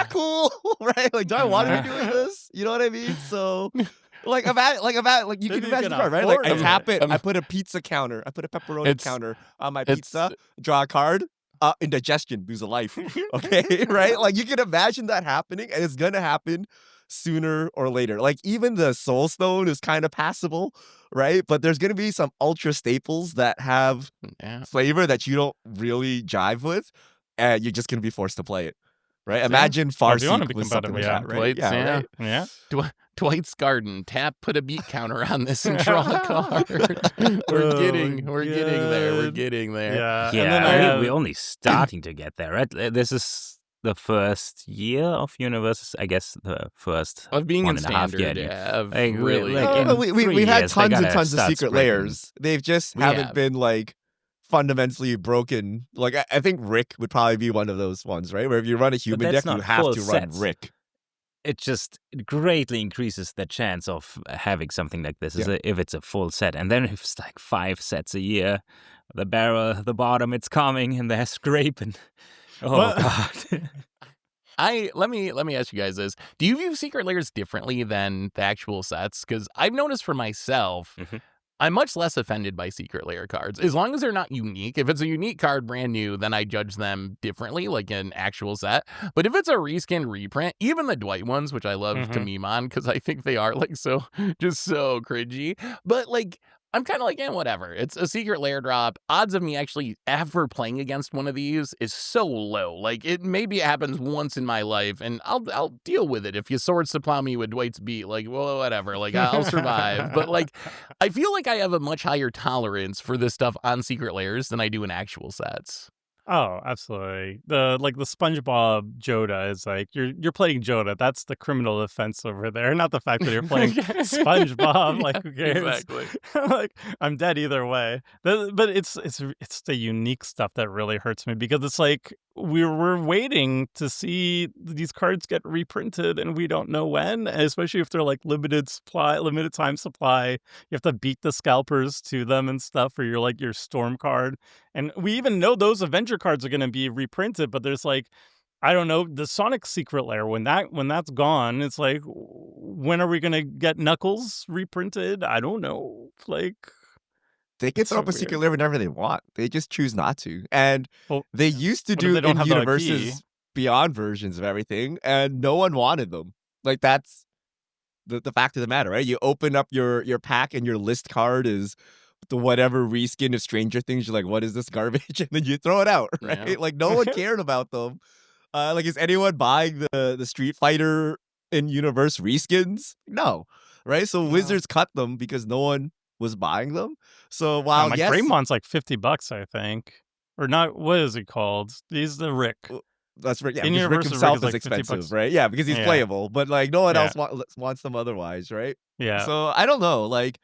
cool, right? Like, do I want to be doing this? You know what I mean? So, like you Then can you imagine can the card, right? Like, I afford it. tap it, I put a pizza counter, I put a pepperoni It's- counter on my it's- pizza, draw a card, indigestion, lose a life. Okay, right? Like, you can imagine that happening, and it's gonna happen sooner or later. Like, even the Soul Stone is kind of passable, right? But there's gonna be some ultra staples that have Yeah. flavor that you don't really jive with, and you're just gonna be forced to play it, right? Imagine Well, if you wanna Farseek be was something like competitive, that, right? Dwight's, yeah. right? Yeah. Dwight's Garden. Tap, put a beat counter on this and draw a card. we're Oh, getting there. We're God. getting there. Yeah. Yeah, And then I have, we're only starting to get there, right? This is the first year of universes, I guess the first Of being in 1.5 standard, year. yeah, of Like, really. like No, in no, we've had years, they tons and gotta tons of start secret spreading. layers. They've just We haven't have. been like fundamentally broken. Like I think Rick would probably be one of those ones, right? Where if you run a human that's deck, you not have full to run sets. Rick. It just greatly increases the chance of having something like this if it's a full set. And then if it's like 5 sets a year, the barrel, the bottom, it's coming, and there's scrape, and oh Well- god. Let me ask you guys this. Do you view secret layers differently than the actual sets? Because I've noticed for myself, Mhm. I'm much less offended by secret layer cards. As long as they're not unique. If it's a unique card brand new, then I judge them differently, like an actual set. But if it's a reskin reprint, even the Dwight ones, which I love to meme on because I think they are like so just so cringy. But like I'm kind of like, whatever. It's a secret layer drop. Odds of me actually ever playing against one of these is so low. Like it maybe it happens once in my life, and I'll deal with it. If you sword supply me with Dwight's beat, like, well, whatever. Like I'll survive. But like, I feel like I have a much higher tolerance for this stuff on secret layers than I do in actual sets. Oh, absolutely. The SpongeBob Joda is like you're playing Joda. That's the criminal offense over there, not the fact that you're playing SpongeBob. Like, who cares? Exactly. Like, I'm dead either way. But it's the unique stuff that really hurts me because it's like we're waiting to see these cards get reprinted and we don't know when, especially if they're like limited time supply. You have to beat the scalpers to them and stuff for your storm card. And we even know those Avenger cards are going to be reprinted, but there's like, I don't know, the Sonic Secret Lair, when that's gone, it's like, when are we going to get Knuckles reprinted? I don't know. Like, They can It's throw so up a secret weird. layer whenever they want. They just choose not to. And Well, they used to what if do they don't in have the IP? universes beyond versions of everything, and no one wanted them. Like that's the fact of the matter, right? You open up your pack and your list card is the whatever reskin of Stranger Things. You're like, what is this garbage? And then you throw it out, right? Yeah. Like no one cared about them. Like is anyone buying the Street Fighter in universe reskins? No, right? So Wizards cut them because no one was buying them. So while my yes, Greymon's like $50, I think. Or not, what is it called? He's the Rick. that's right. Yeah, In because Rick universe, Rick himself is is like $50. expensive, right? Yeah, because he's Yeah. playable, but like no one Yeah. else wants them otherwise, right? Yeah. So I don't know. Like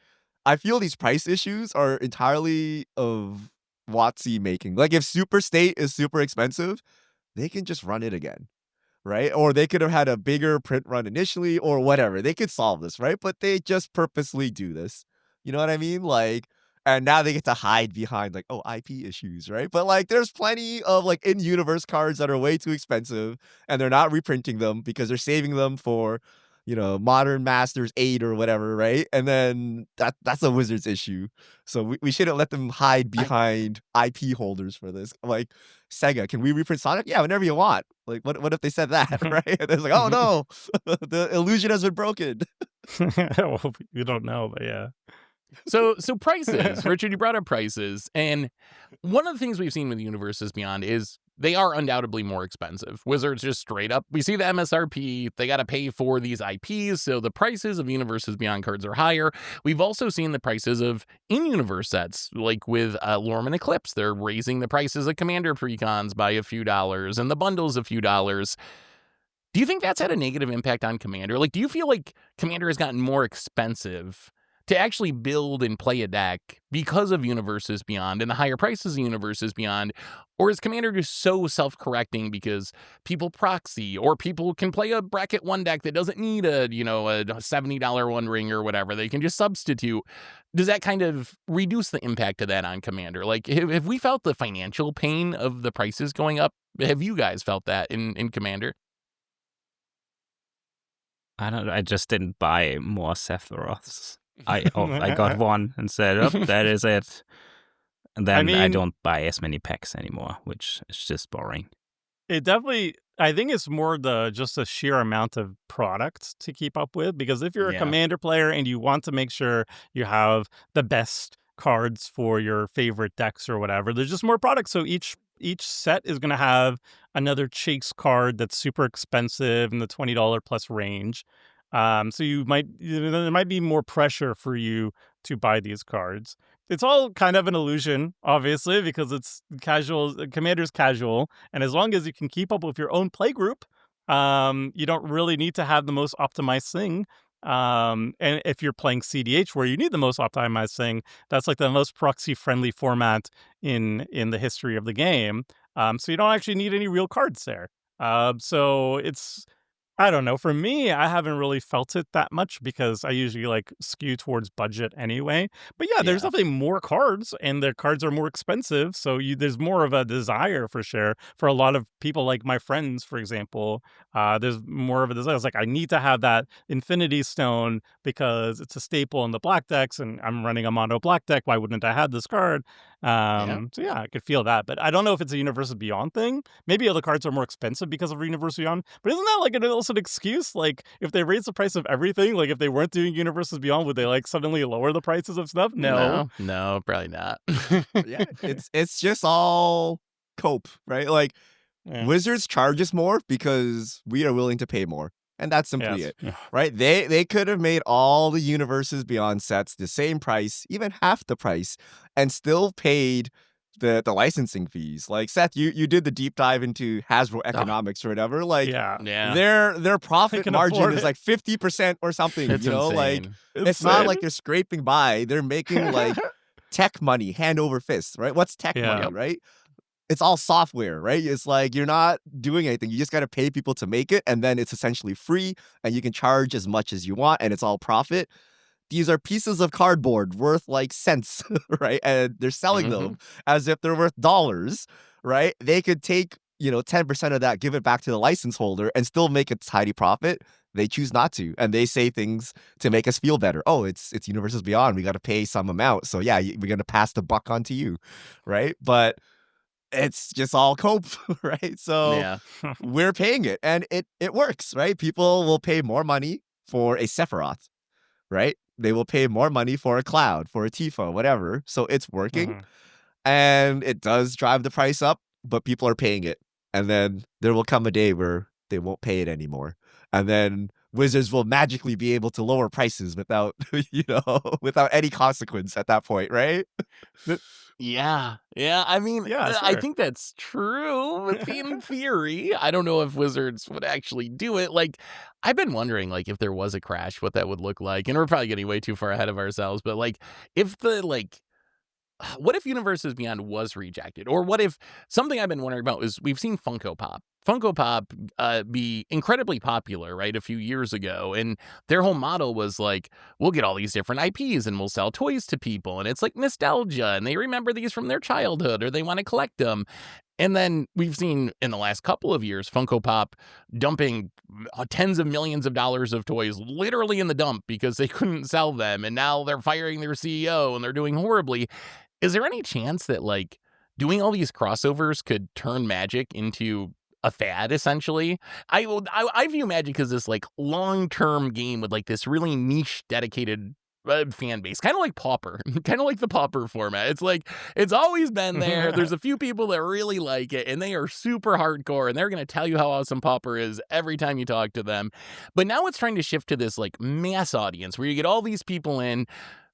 I feel these price issues are entirely of WotC making. Like if Super State is super expensive, they can just run it again, right? Or they could have had a bigger print run initially, or whatever. They could solve this, right? But they just purposely do this. You know what I mean? Like, and now they get to hide behind like, oh, IP issues, right? But like, there's plenty of like in-universe cards that are way too expensive, and they're not reprinting them because they're saving them for, Modern Masters 8 or whatever, right? And then that's a Wizards issue. So we shouldn't let them hide behind IP holders for this. Like, Sega, can we reprint Sonic? Yeah, whenever you want. Like, what if they said that, right? And it's like, oh no, the illusion has been broken. Well, you don't know, but yeah. So prices, Richard, you brought up prices, and one of the things we've seen with Universes Beyond is they are undoubtedly more expensive. Wizards just straight up, we see the MSRP, they got to pay for these IPs, so the prices of Universes Beyond cards are higher. We've also seen the prices of in-universe sets, like with Lorman Eclipse. They're raising the prices of Commander Precons by a few dollars, and the bundles a few dollars. Do you think that's had a negative impact on Commander? Like, do you feel like Commander has gotten more expensive to actually build and play a deck because of Universes Beyond and the higher prices of Universes Beyond? Or is Commander just so self-correcting because people proxy, or people can play a bracket one deck that doesn't need a $70 one ring or whatever? They can just substitute. Does that kind of reduce the impact of that on Commander? Like, have we felt the financial pain of the prices going up? Have you guys felt that in Commander? I don't know. I just didn't buy more Sephiroths. I got one and said, oh, that is it. And then I mean- don't buy as many packs anymore, which is just boring. It definitely, I think it's more just a sheer amount of product to keep up with. Because if you're a Yeah. Commander player and you want to make sure you have the best cards for your favorite decks or whatever, there's just more products. So each set is going to have another chase card that's super expensive in the $20 plus range. So there might be more pressure for you to buy these cards. it's all kind of an illusion, obviously, because it's casual. Commander's casual, and as long as you can keep up with your own play group, you don't really need to have the most optimized thing. And if you're playing CDH, where you need the most optimized thing, that's like the most proxy-friendly format in the history of the game. So you don't actually need any real cards there. So it's I don't know. For me, I haven't really felt it that much because I usually like skew towards budget anyway. But yeah, there's Yeah. definitely more cards, and the cards are more expensive. So there's more of a desire for sure for a lot of people, like my friends, for example. There's more of a desire. It's like I need to have that Infinity Stone because it's a staple in the black decks, and I'm running a mono black deck. Why wouldn't I have this card? So yeah, I could feel that. But I don't know if it's a Universes Beyond thing. Maybe other cards are more expensive because of Universes Beyond. But isn't that like also an excuse? Like if they raise the price of everything, like if they weren't doing Universes Beyond, would they like suddenly lower the prices of stuff? No. No, probably not. Yeah, it's just all cope, right? Like Yeah. Wizards charges more because we are willing to pay more. And that's simply Yes. it, right? They could have made all the Universes Beyond sets the same price, even half the price, and still paid the licensing fees. Like Seth, you did the deep dive into Hasbro economics or whatever. Like Yeah. Yeah. their profit can margin afford is it. like 50% or something. It's you know, like insane. it's not like they're scraping by. They're making like tech money hand over fist, right? What's tech Yeah. money, right? It's all software, right? It's like you're not doing anything. You just got to pay people to make it, and then it's essentially free, and you can charge as much as you want, and it's all profit. These are pieces of cardboard worth like cents, right? And they're selling them as if they're worth dollars, right? They could take, 10% of that, give it back to the license holder, and still make a tidy profit. They choose not to, and they say things to make us feel better. Oh, it's Universes Beyond. We got to pay some amount, so yeah, we're gonna pass the buck on to you, right? But it's just all cope, right? So Yeah. we're paying it, and it works, right? People will pay more money for a Sephiroth, right? They will pay more money for a Cloud, for a Tifa, whatever. So it's working, Mhm. and it does drive the price up, but people are paying it. And then there will come a day where they won't pay it anymore. And then Wizards will magically be able to lower prices without, without any consequence at that point, right? Yeah. I mean, Yeah, I sure. think that's true in theory. I don't know if Wizards would actually do it. Like, I've been wondering, like, if there was a crash, what that would look like. And we're probably getting way too far ahead of ourselves. But like, if what if Universes Beyond was rejected? Or what if something I've been wondering about is we've seen Funko Pop. Funko Pop be incredibly popular, right, a few years ago. And their whole model was like, we'll get all these different IPs and we'll sell toys to people. And it's like nostalgia. And they remember these from their childhood or they want to collect them. And then we've seen in the last couple of years, Funko Pop dumping tens of millions of dollars of toys literally in the dump because they couldn't sell them. And now they're firing their CEO and they're doing horribly. Is there any chance that like doing all these crossovers could turn Magic into a fad essentially? I view Magic as this like long-term game with like this really niche dedicated fan base, kind of like Pauper, kind of like the Pauper format. It's like it's always been there. There's a few people that really like it and they are super hardcore and they're going to tell you how awesome Pauper is every time you talk to them. But now it's trying to shift to this like mass audience where you get all these people in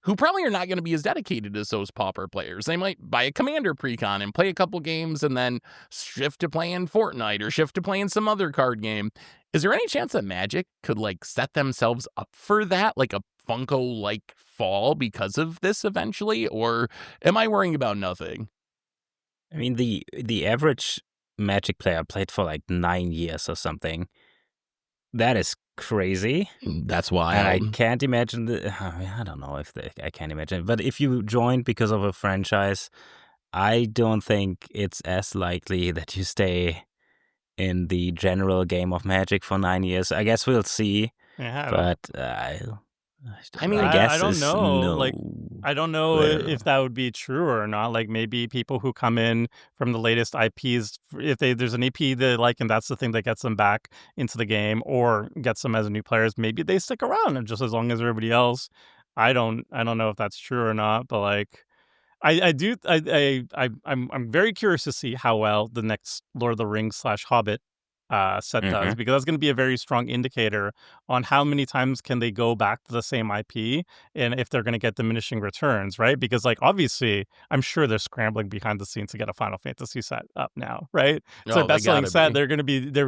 who probably are not going to be as dedicated as those Pauper players. They might buy a Commander precon and play a couple games and then shift to playing Fortnite or shift to playing some other card game. Is there any chance that Magic could like set themselves up for that, like a Funko-like fall because of this eventually? Or am I worrying about nothing? I mean, the average Magic player played for like 9 years or something. That is crazy. That's And I wild. can't imagine I don't know if I can't imagine. But if you joined because of a franchise, I don't think it's as likely that you stay in the general game of Magic for 9 years. I guess we'll see. Yeah. But I mean, I guess I don't is know. no. Like, I don't know if that would be true or not. Like maybe people who come in from the latest IPs, if there's an EP they like, and that's the thing that gets them back into the game or gets them as new players, maybe they stick around and just as long as everybody else. I don't know if that's true or not, but like I'm very curious to see how well the next Lord of the Rings / Hobbit set does, Mm-hmm. because that's going to be a very strong indicator on how many times can they go back to the same IP and if they're going to get diminishing returns, right? Because like obviously, I'm sure they're scrambling behind the scenes to get a Final Fantasy set up now, right? It's their Oh, they best-selling gotta set. be. They're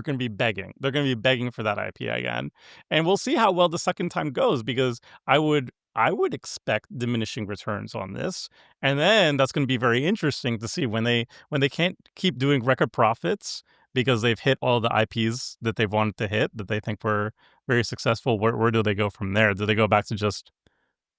going to be begging. They're going to be begging for that IP again, and we'll see how well the second time goes, because I would expect diminishing returns on this, and then that's going to be very interesting to see when they can't keep doing record profits because they've hit all the IPs that they've wanted to hit that they think were very successful. Where do they go from there? Do they go back to just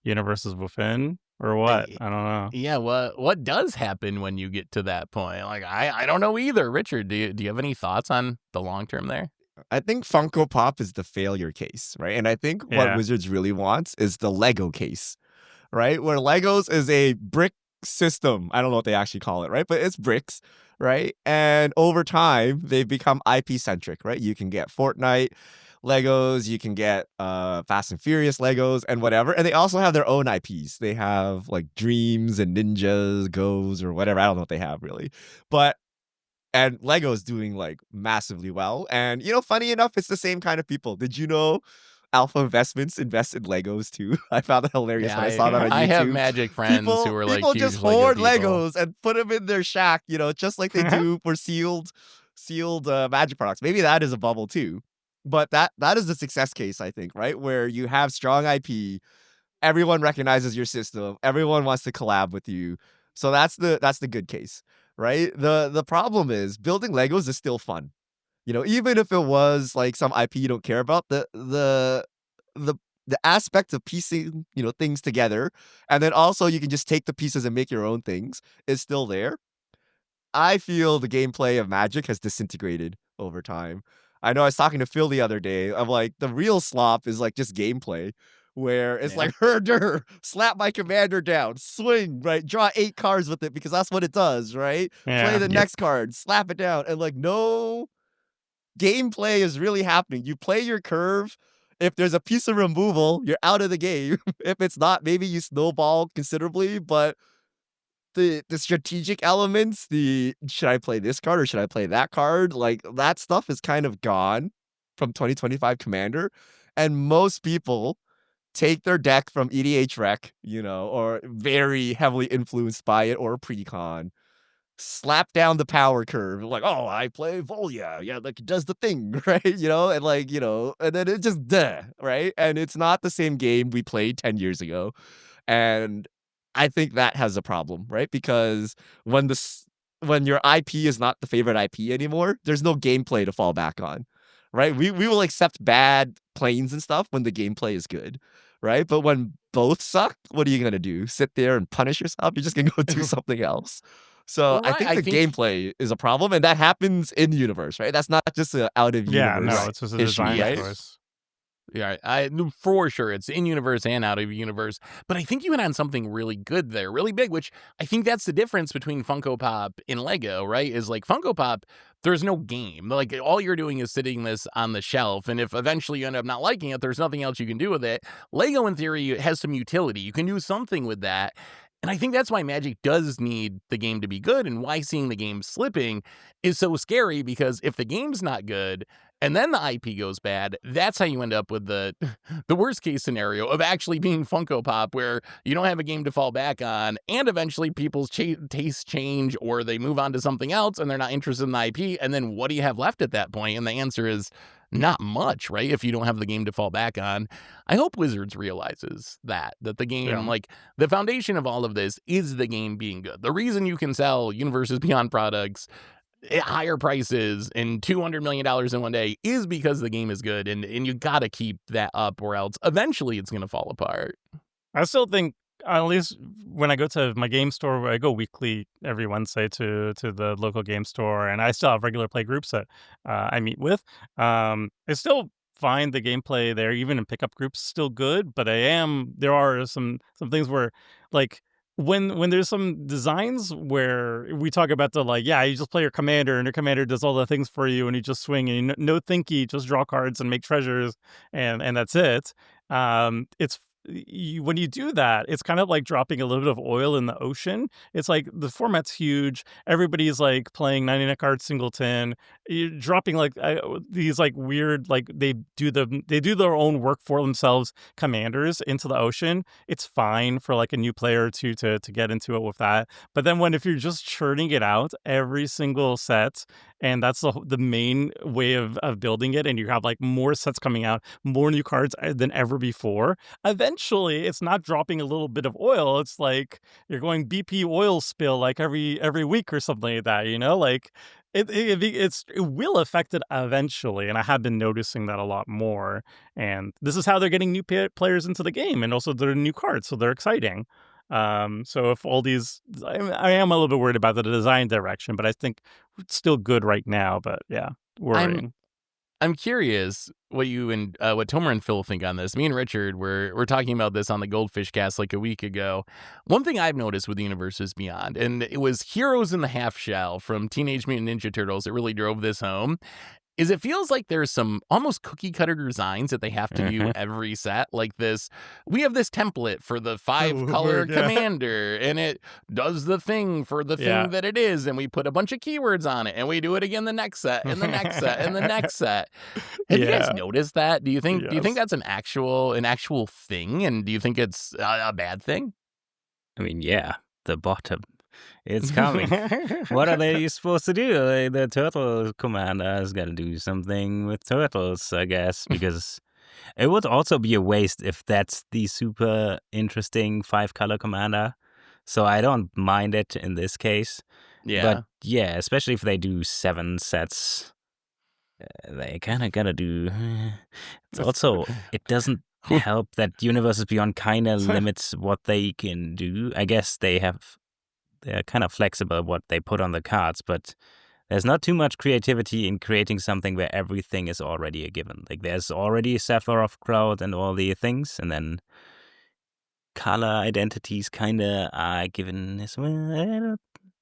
universes within or what? I- I don't know. Yeah, what does happen when you get to that point? Like I don't know either. Richard, do you have any thoughts on the long term there? I think Funko Pop is the failure case, right? And I think what Yeah. Wizards really wants is the Lego case, right? Where Legos is a brick system. I don't know what they actually call it, right? But it's bricks, right? And over time, they've become IP centric, right? You can get Fortnite Legos, you can get Fast and Furious Legos and whatever. And they also have their own IPs. They have like Dreams and Ninjas, Goes, or whatever. I don't know what they have really. But and Lego's doing like massively well. And funny enough, it's the same kind of people. Did you know Alpha Investments invest in Legos too? I found that hilarious Yeah, when I saw that on I have YouTube. Magic friends who are like People huge just Lego hoard people. Legos and put them in their shack, just like they do for sealed Magic products. Maybe that is a bubble too. But that is the success case, I think, right? Where you have strong IP, everyone recognizes your system, everyone wants to collab with you. So that's the good case, right? The problem is building Legos is still fun. Even if it was like some IP you don't care about, the the aspect of piecing, things together, and then also you can just take the pieces and make your own things is still there. I feel the gameplay of Magic has disintegrated over time. I know I was talking to Phil the other day. I'm like, the real slop is like just gameplay, where it's Yeah. like herder, slap my commander down, swing, right? Draw 8 cards with it because that's what it does, right? Play Yeah. the Yep. next card, slap it down, and like no gameplay is really happening. You play your curve. If there's a piece of removal, you're out of the game. If it's not, maybe you snowball considerably, but the strategic elements, the should I play this card or should I play that card? Like that stuff is kind of gone from 2025 Commander. And most people take their deck from EDH Rec, or very heavily influenced by it or Precon, slap down the power curve, like, oh, I play Volya. Yeah, like it does the thing, right? And like, and then it just right? And it's not the same game we played 10 years ago. And I think that has a problem, right? Because when your IP is not the favorite IP anymore, there's no gameplay to fall back on, right? We will accept bad planes and stuff when the gameplay is good, right? But when both suck, what are you gonna do? Sit there and punish yourself? You're just gonna go do something else. So I Right, think I the think gameplay is a problem, and that happens in universe, right? That's not just an out of Yeah. universe No, it's just a issue, design right? choice. Yeah, for sure. It's in universe and out of universe. But I think you hit on something really good there, really big, which I think that's the difference between Funko Pop and Lego, right? Is like Funko Pop, there's no game. Like all you're doing is sitting this on the shelf. And if eventually you end up not liking it, there's nothing else you can do with it. Lego, in theory, has some utility. You can do something with that. And I think that's why Magic does need the game to be good and why seeing the game slipping is so scary, because if the game's not good and then the IP goes bad, that's how you end up with the worst case scenario of actually being Funko Pop, where you don't have a game to fall back on, and eventually people's tastes change or they move on to something else and they're not interested in the IP. And then what do you have left at that point? And the answer is not much, right? If you don't have the game to fall back on. I hope Wizards realizes that the game, Yeah. like the foundation of all of this is the game being good. The reason you can sell Universes Beyond products at higher prices and $200 million in one day is because the game is good, and you got to keep that up, or else eventually it's going to fall apart. I still think, at least when I go to my game store, where I go weekly every Wednesday to the local game store, and I still have regular play groups that I meet with. I still find the gameplay there, even in pickup groups, still good. But there are some things where, like, when there's some designs where we talk about you just play your commander and your commander does all the things for you and you just swing and no thinky, just draw cards and make treasures and that's it. It's when you do that, it's kind of like dropping a little bit of oil in the ocean. It's like the format's huge. Everybody's like playing 99 card singleton. You're dropping like these like weird like they do their own work for themselves commanders into the ocean. It's fine for like a new player or two to get into it with that. But then if you're just churning it out every single set, and that's the main way of building it, and you have like more sets coming out, more new cards than ever before, eventually it's not dropping a little bit of oil. It's like you're going BP oil spill like every week or something like that, like it will affect it eventually. And I have been noticing that a lot more, and this is how they're getting new players into the game, and also they're new cards, so they're exciting. So if all these, I am a little bit worried about the design direction, but I think it's still good right now. But yeah, worrying. I'm curious what you and what Tomer and Phil think on this. Me and Richard were talking about this on the Goldfish Cast like a week ago. One thing I've noticed with Universes Beyond, and it was Heroes in the Half Shell from Teenage Mutant Ninja Turtles that really drove this home, is it feels like there's some almost cookie cutter designs that they have to do every set. Like this, we have this template for the 5-color commander, and it does the thing for the thing that it is, and we put a bunch of keywords on it, and we do it again the next set, and the next set, and the next set. Have you guys noticed that? Do you think that's an actual thing, and do you think it's a bad thing? I mean, yeah, the bottom. It's coming. What are they supposed to do? The turtle commander is going to do something with turtles, I guess, because it would also be a waste if that's the super interesting 5-color commander. So I don't mind it in this case. Yeah. But yeah, especially if they do 7 sets, they kind of got to do... It's also, it doesn't help that Universes Beyond kind of limits what they can do. I guess they're kind of flexible what they put on the cards, but there's not too much creativity in creating something where everything is already a given. Like there's already Sephiroth crowd and all the things, and then color identities kind of are given as well.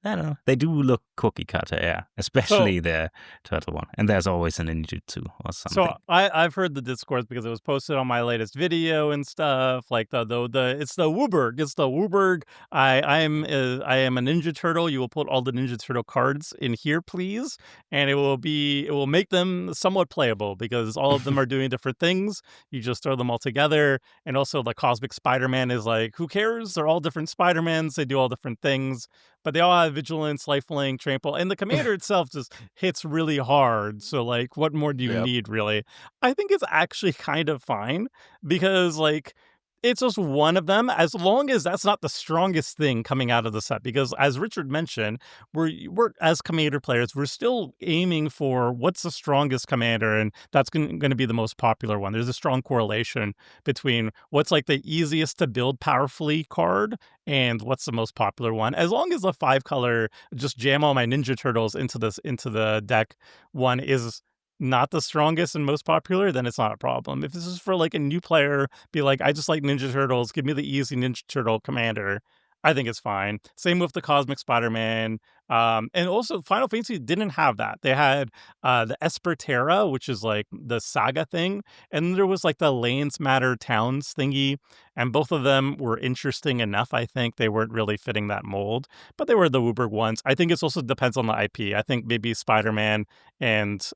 I don't know. They do look cookie cutter, yeah. Especially the turtle one. And there's always an ninjutsu or something. So I've heard the discourse because it was posted on my latest video and stuff. Like it's the Wooburg. It's the Wooburg. I am a Ninja Turtle. You will put all the Ninja Turtle cards in here, please. And it will make them somewhat playable because all of them are doing different things. You just throw them all together. And also the Cosmic Spider-Man is like, who cares? They're all different Spider-Mans. They do all different things. But they all have vigilance, lifelink, trample, and the commander itself just hits really hard. So, like, what more do you need, really? I think it's actually kind of fine because, like, it's just one of them, as long as that's not the strongest thing coming out of the set. Because as Richard mentioned, we're as commander players, we're still aiming for what's the strongest commander, and that's going to be the most popular one. There's a strong correlation between what's like the easiest to build powerfully card and what's the most popular one. As long as the 5-color just jam all my Ninja Turtles into the deck one is not the strongest and most popular, then it's not a problem. If this is for like a new player, be like, I just like Ninja Turtles, give me the easy Ninja Turtle commander, I think it's fine. Same with the Cosmic Spider-Man. And also Final Fantasy didn't have that. They had the Esperterra, which is like the saga thing. And there was like the Lands Matter Towns thingy. And both of them were interesting enough, I think. They weren't really fitting that mold. But they were the Wooburg ones. I think it also depends on the IP. I think maybe Spider-Man and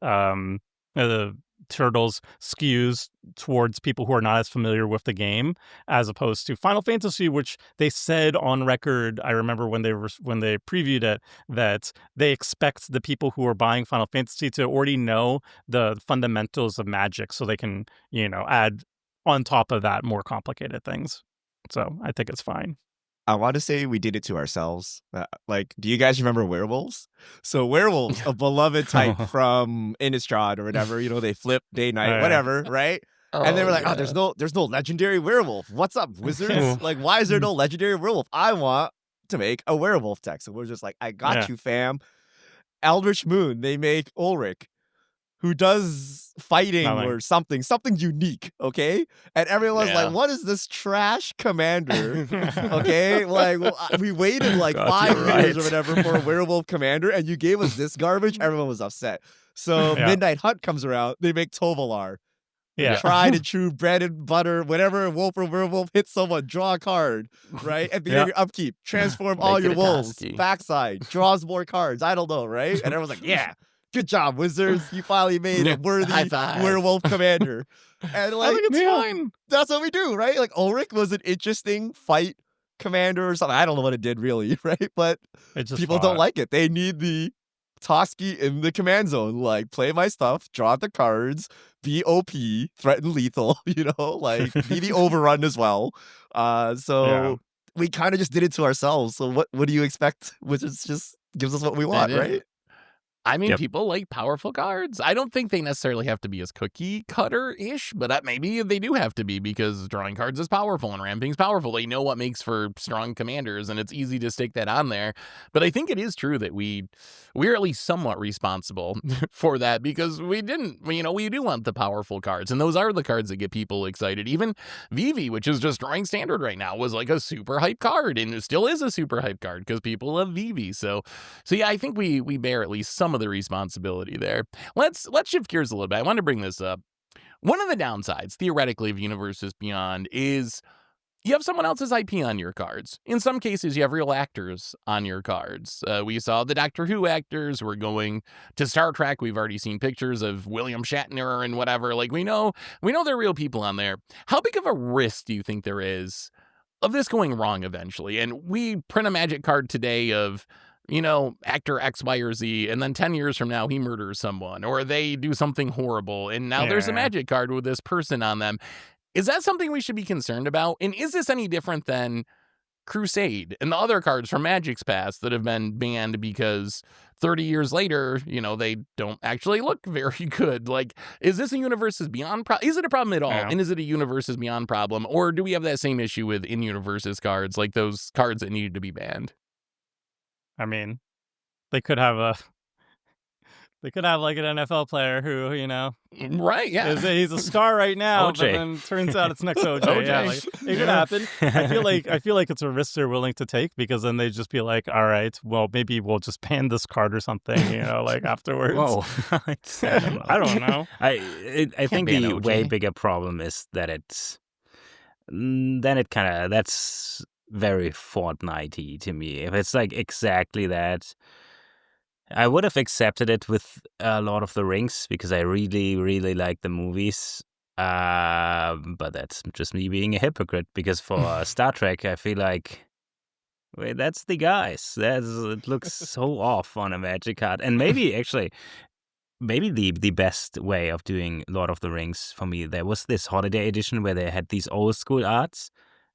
Turtles skews towards people who are not as familiar with the game, as opposed to Final Fantasy, which they said on record. I remember when they previewed it that they expect the people who are buying Final Fantasy to already know the fundamentals of Magic, so they can add on top of that more complicated things. So I think it's fine. I want to say we did it to ourselves. Like, do you guys remember werewolves? So werewolves, a beloved type from Innistrad or whatever. They flip day, night, whatever, right? And they were like, there's no legendary werewolf. What's up, wizards? Like, why is there no legendary werewolf? I want to make a werewolf deck. So we're just like, I got you, fam. Eldritch Moon, they make Ulrich, who does fighting or something unique, okay? And everyone's like, what is this trash commander? Okay? Like, we waited like 5 years or whatever for a werewolf commander, and you gave us this garbage? Everyone was upset. So Midnight Hunt comes around, they make Tovolar. Yeah. tried and true bread and butter. Whenever wolf or werewolf hits someone, draw a card, right? At the end of your upkeep, transform all Make your it a wolves. Toski. Backside, draws more cards. I don't know, right? And everyone's like, yeah, good job, Wizards. You finally made a High worthy five. werewolf commander. And I like, think it's fine. that's what we do, right? Like Ulrich was an interesting fight commander or something. I don't know what it did really, right? But It just people don't fought. like it. They need the Toski in the command zone. Like, play my stuff, draw the cards, be OP, threaten lethal, like be the overrun as well. So we kind of just did it to ourselves. So what do you expect? Which is just gives us what we want, Yeah. right? I mean, Yep. people like powerful cards. I don't think they necessarily have to be as cookie cutter-ish, but maybe they do have to be because drawing cards is powerful and ramping's powerful. They know what makes for strong commanders, and it's easy to stick that on there. But I think it is true that we're at least somewhat responsible for that because we didn't, we do want the powerful cards, and those are the cards that get people excited. Even Vivi, which is just drawing standard right now, was like a super hype card, and it still is a super hype card because people love Vivi. So yeah, I think we bear at least some of the responsibility there. Let's shift gears a little bit. I want to bring this up. One of the downsides, theoretically, of Universes Beyond is you have someone else's IP on your cards. In some cases, you have real actors on your cards. We saw the Doctor Who actors. We're going to Star Trek. We've already seen pictures of William Shatner and whatever. Like, we know they're real people on there. How big of a risk do you think there is of this going wrong eventually? And we print a Magic card today of actor X, Y, or Z, and then 10 years from now, he murders someone, or they do something horrible, and now there's a Yeah. Magic card with this person on them. Is that something we should be concerned about? And is this any different than Crusade and the other cards from Magic's past that have been banned because 30 years later, they don't actually look very good? Like, is this a Universes Beyond problem? Is it a problem at all? Yeah. And is it a Universes Beyond problem? Or do we have that same issue with in-universes cards, like those cards that needed to be banned? I mean, they could have like an NFL player who, Right, yeah. he's a star right now, but OJ. then turns out it's next OJ. Yeah, OJ. like, it could happen. I feel like it's a risk they're willing to take because then they just be like, all right, well, maybe we'll just ban this card or something, like afterwards. Whoa. I don't know. I think ban the way OJ. bigger problem is that that's very Fortnite-y to me. If it's like exactly that, I would have accepted it with a lot of the Rings because I really, really like the movies. But that's just me being a hypocrite because for Star Trek, I feel like, wait, that's the guys. It looks so off on a Magic card. And maybe the best way of doing Lord of the Rings for me, there was this holiday edition where they had these old school arts.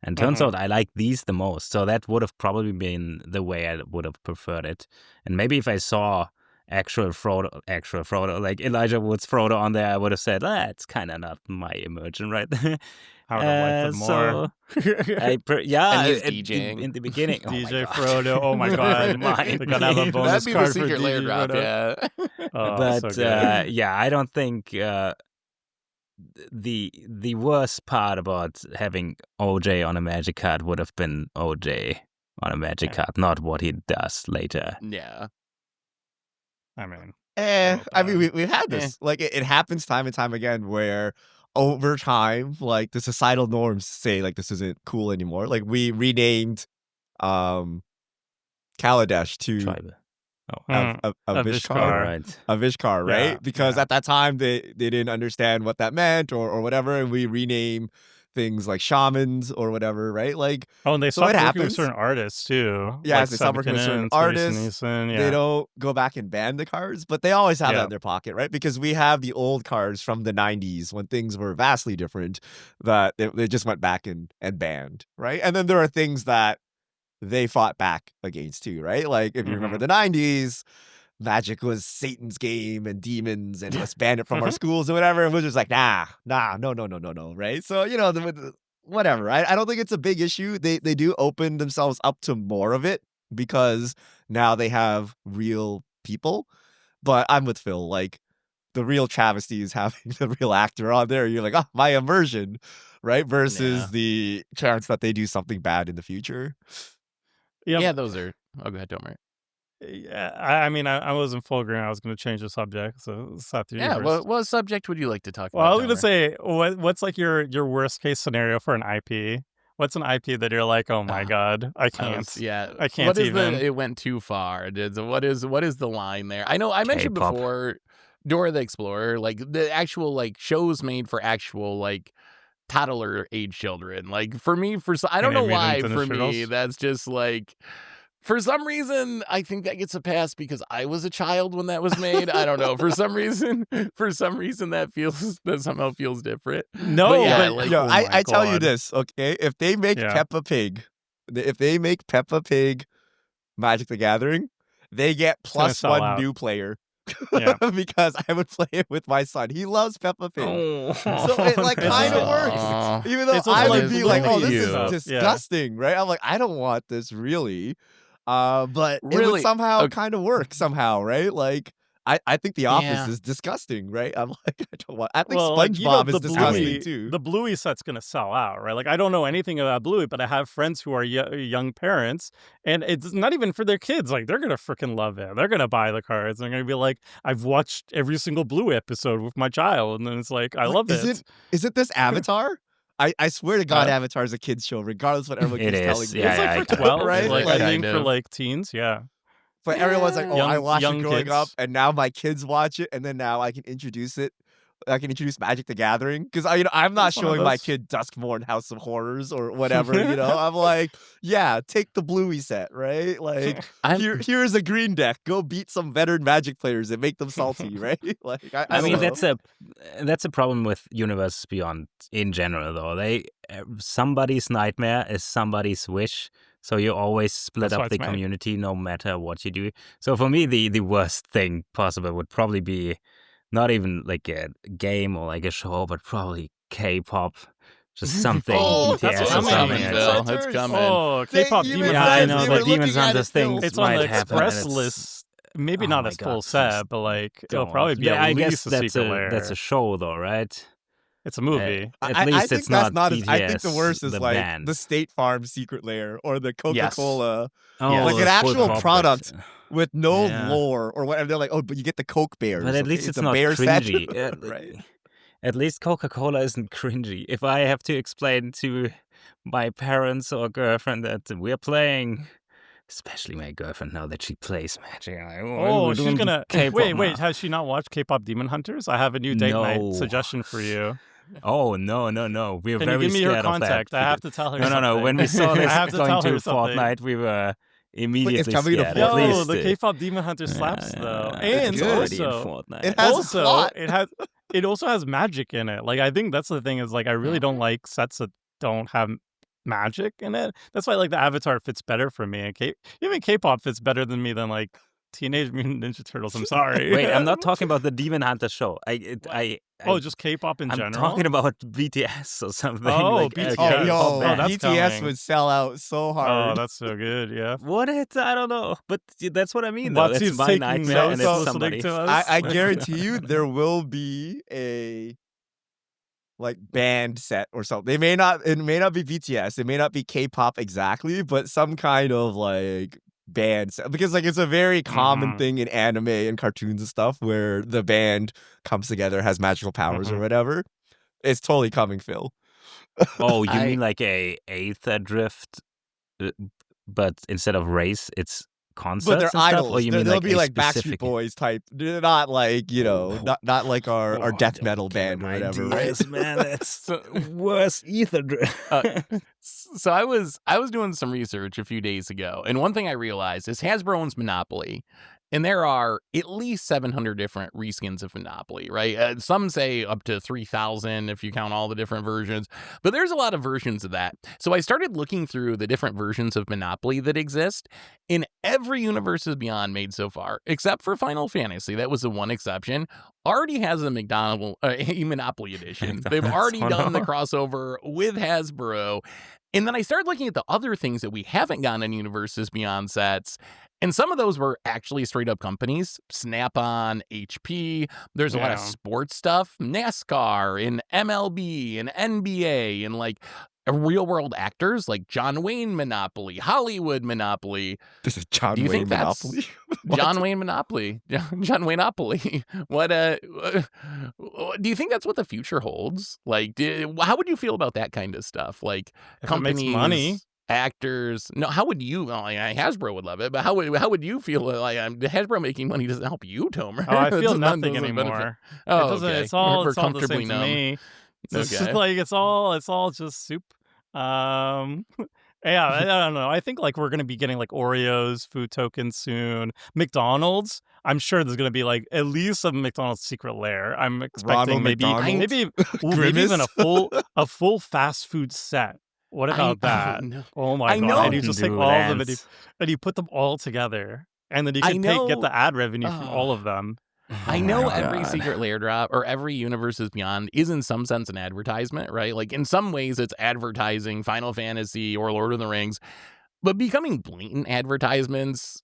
And turns out I like these the most. So that would have probably been the way I would have preferred it. And maybe if I saw actual Frodo, like Elijah Wood's Frodo on there, I would have said, it's kind of not my immersion right there. I would have liked it more. And he's DJing. in the beginning. Oh my DJ God. Frodo, oh my God. Mind They're gonna have a me. bonus That'd be the card for secret layer DJ drop, Frodo. yeah. Oh, But so good. I don't think the worst part about having OJ on a Magic card would have been OJ on a Magic Yeah. card, not what he does later. Yeah. I mean, I mean, we've had this. Like, it happens time and time again where over time, like, the societal norms say, like, this isn't cool anymore. Like, we renamed Kaladesh to Tribe. a Avishkar. All Vishkar. right. A Vishkar, right? Yeah, Because yeah. at that time, they didn't understand what that meant or whatever. And we rename things like shamans or whatever, right? Like, Oh, and they So stopped it working with happens. certain artists too. Yes, like they stopped working with Sebekinen certain and Teresa artists. Neeson, yeah. they don't go back and ban the cards, but they always have Yeah. that in their pocket, right? Because we have the old cards from the 90s when things were vastly different that they just went back and banned, right? And then there are things that they fought back against too, right? Like, if you remember the 90s, Magic was Satan's game and demons, and let's ban it from our schools or whatever. And we're just like, no, right? So, whatever. I don't think it's a big issue. They do open themselves up to more of it because now they have real people. But I'm with Phil. Like, the real travesty is having the real actor on there. You're like, my immersion, right? Versus Yeah. the chance that they do something bad in the future. Yep. Yeah, those are. Oh, go ahead, Tomer. Yeah, I mean, I was in full agreement. I was going to change the subject, so it's up to you Yeah, first. what subject would you like to talk Well, I about, was going to Delmer? say, what's like your worst case scenario for an IP? What's an IP that you're like, oh my Uh, god, I yeah. What can't is even. it went too far? What is the line there? I know I mentioned K-pop. before Dora the Explorer, like the actual like shows made for actual like toddler age children. Like for me, I don't know Teenage Mutant why Ninja for me Turtles. that's just like for some reason I think that gets a pass because I was a child when that was made. I don't know. For some reason, that somehow feels different. But No, yeah, but like Yo, oh my I tell you god. this, okay? If they make Yeah. Peppa Pig, if they make Peppa Pig Magic the Gathering, they get It's gonna sell +1 out. new player. Yeah. Because I would play it with my son. He loves Peppa Pig. Oh, So it like It's kind of just- works. Aw. Even though It's also I like would be like, really oh, this cute. is Yeah. disgusting, right? I'm like, I don't want this really. But it would Really? somehow Okay. kind of work somehow, right? Like I think The Office Yeah. is disgusting, right? I'm like, I don't want. I think Well, like, SpongeBob is the disgusting Bluey, too. the Bluey set's gonna sell out, right? Like, I don't know anything about Bluey, but I have friends who are young parents, and it's not even for their kids. Like, they're gonna freaking love it. They're gonna buy the cards. They're gonna be like, I've watched every single Bluey episode with my child, and then it's like, I What, love it. Isn't this Avatar? I swear to God, Huh? Avatar is a kid's show, regardless of what everyone It keeps is, telling me. yeah, It's like I for got it. 12, Right? like, Like- I think Kind for of. like teens, yeah. But everyone's like, oh, I Young- watched young it growing up, kids. and now my kids watch it, and then now I can introduce it. I can introduce Magic the Gathering because I'm not It's one of showing my those. kid Duskmourn House of Horrors or whatever. I'm like, yeah, take the Bluey set, right? Like, I'm- here's a green deck. Go beat some veteran Magic players and make them salty, right? Like, I I don't mean, know. that's a problem with Universes Beyond in general, though. Somebody's nightmare is somebody's wish, so you always split That's why up the it's made. community no matter what you do. So for me, the worst thing possible would probably be not even like a game or like a show, but probably K-pop, just something Oh, that's BTS what or I'm something. aiming like for. that. Bill. It's coming. Oh, They K-pop even Demon Yeah, I said know, they but were Demons looking at Hunter it, Phil. things It's on might the happen. and express it's- list. Maybe Oh not my as full God, set, but like it'll don't. probably be Yeah, at I least guess a that's secret a layer. show, though, right? It's a movie. At I least think it's that's not not as. I think the BTS, worst is the like band. the State Farm secret layer or the Coca-Cola Oh, like an the full actual corporate. product with no Yeah. lore or whatever. They're like, oh, but you get the Coke bears. But at okay? least it's a not bear set, cringy. right? At least Coca-Cola isn't cringy. If I have to explain to my parents or girlfriend that we're playing, especially my girlfriend now that she plays Magic, I'm like, Oh, we're she's doing gonna K-pop wait. now. Has she not watched K-pop Demon Hunters? I have a new date night No. suggestion for you. Oh no! We're Can you very give me your scared of that. contact? I have to tell her. No. something. When we saw I this have to going tell to her something. Fortnite, we were immediately coming to scared. Fortnite? At Yo, least the K-pop Demon Hunter slaps though, and it's good. already in also Fortnite. It has a also plot. it also has magic in it. Like I think that's the thing is like I really don't like sets that don't have magic in it. That's why like the Avatar fits better for me. And even K-pop fits better than me than like Teenage Mutant Ninja Turtles. I'm sorry. Wait, I'm not talking about the Demon Hunter show. Oh, just K-pop in I'm general. talking about BTS or something. Oh, like, BTS. Oh, Yeah. yo, Oh, that's BTS coming. would sell out so Oh, hard. that's so good. Yeah. What it? I don't know, but that's what I mean. Though. What's That's he's my taking nightmare, notes and so- it's listening somebody. to us? I guarantee you there will be a like band set or something. It may not be BTS, it may not be K-pop exactly, but some kind of like band set. Because like it's a very common Mhm. thing in anime and cartoons and stuff where the band comes together, has magical powers or Mhm. whatever. It's totally coming, Phil. Oh, you I- mean like a Aether Drift, but instead of race, it's concerts But they're and stuff? idols. Or you They'll mean like be a like Backstreet specific... Boys type. They're not like, not like our Oh, death don't metal give me band or my whatever, right? ideas, man, that's So- worse Aether Drift. So I was doing some research a few days ago, and one thing I realized is Hasbro owns Monopoly, and there are at least 700 different reskins of Monopoly, right? Some say up to 3,000 if you count all the different versions, but there's a lot of versions of that. So I started looking through the different versions of Monopoly that exist in every Universes Beyond made so far, except for Final Fantasy. That was the one exception. Already has a Monopoly edition. They've already Oh, done the no. crossover with Hasbro. And then I started looking at the other things that we haven't gotten in Universes Beyond sets. And some of those were actually straight up companies. Snap-on, HP. There's a lot of Yeah. sports stuff. NASCAR and MLB and NBA and like real world actors like John Wayne Monopoly, Hollywood Monopoly. This is John Do you Wayne think that's Monopoly. What? John Wayne Monopoly? John Wayneopoly. What do you think that's what the future holds? Like, how would you feel about that kind of stuff? Like If it makes money. companies, actors. No, how would you? Well, Hasbro would love it, but how would you feel? Like Hasbro making money doesn't help you, Tomer. Oh, I It feel doesn't nothing benefit- anymore. Oh, It doesn't. okay. It's all We're it's all the comfortably same to numb. me. It's just Okay. like it's all just soup. Yeah, I don't know. I think like we're gonna be getting like Oreos food tokens soon. McDonald's. I'm sure there's gonna be like at least a McDonald's secret lair. I'm expecting Ronald McDonald? maybe Grimace? even a full fast food set. What about that? No. Oh my I god! know. And you just take all of them Lands. and you put them all together, and then you I can know. get the ad revenue from all Oh. of them. I Oh know my every God. secret lair drop or every Universes Beyond is in some sense an advertisement, right? Like in some ways it's advertising Final Fantasy or Lord of the Rings, but becoming blatant advertisements,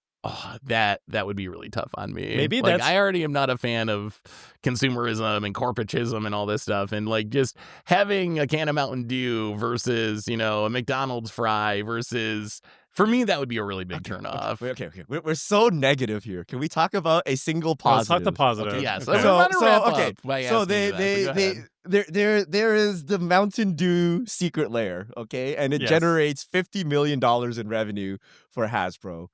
that would be really tough on me. Maybe like that's- I already am not a fan of consumerism and corporatism and all this stuff, and like just having a can of Mountain Dew versus a McDonald's fry versus. For me, that would be a really big turn off. Okay. We're so negative here. Can we talk about a single Let's positive? talk the positive. Okay. Yes. Okay. So, I'm gonna wrap okay. up by So asking you that, but go ahead. there is the Mountain Dew secret lair, okay, and it Yes. generates $50 million in revenue for Hasbro.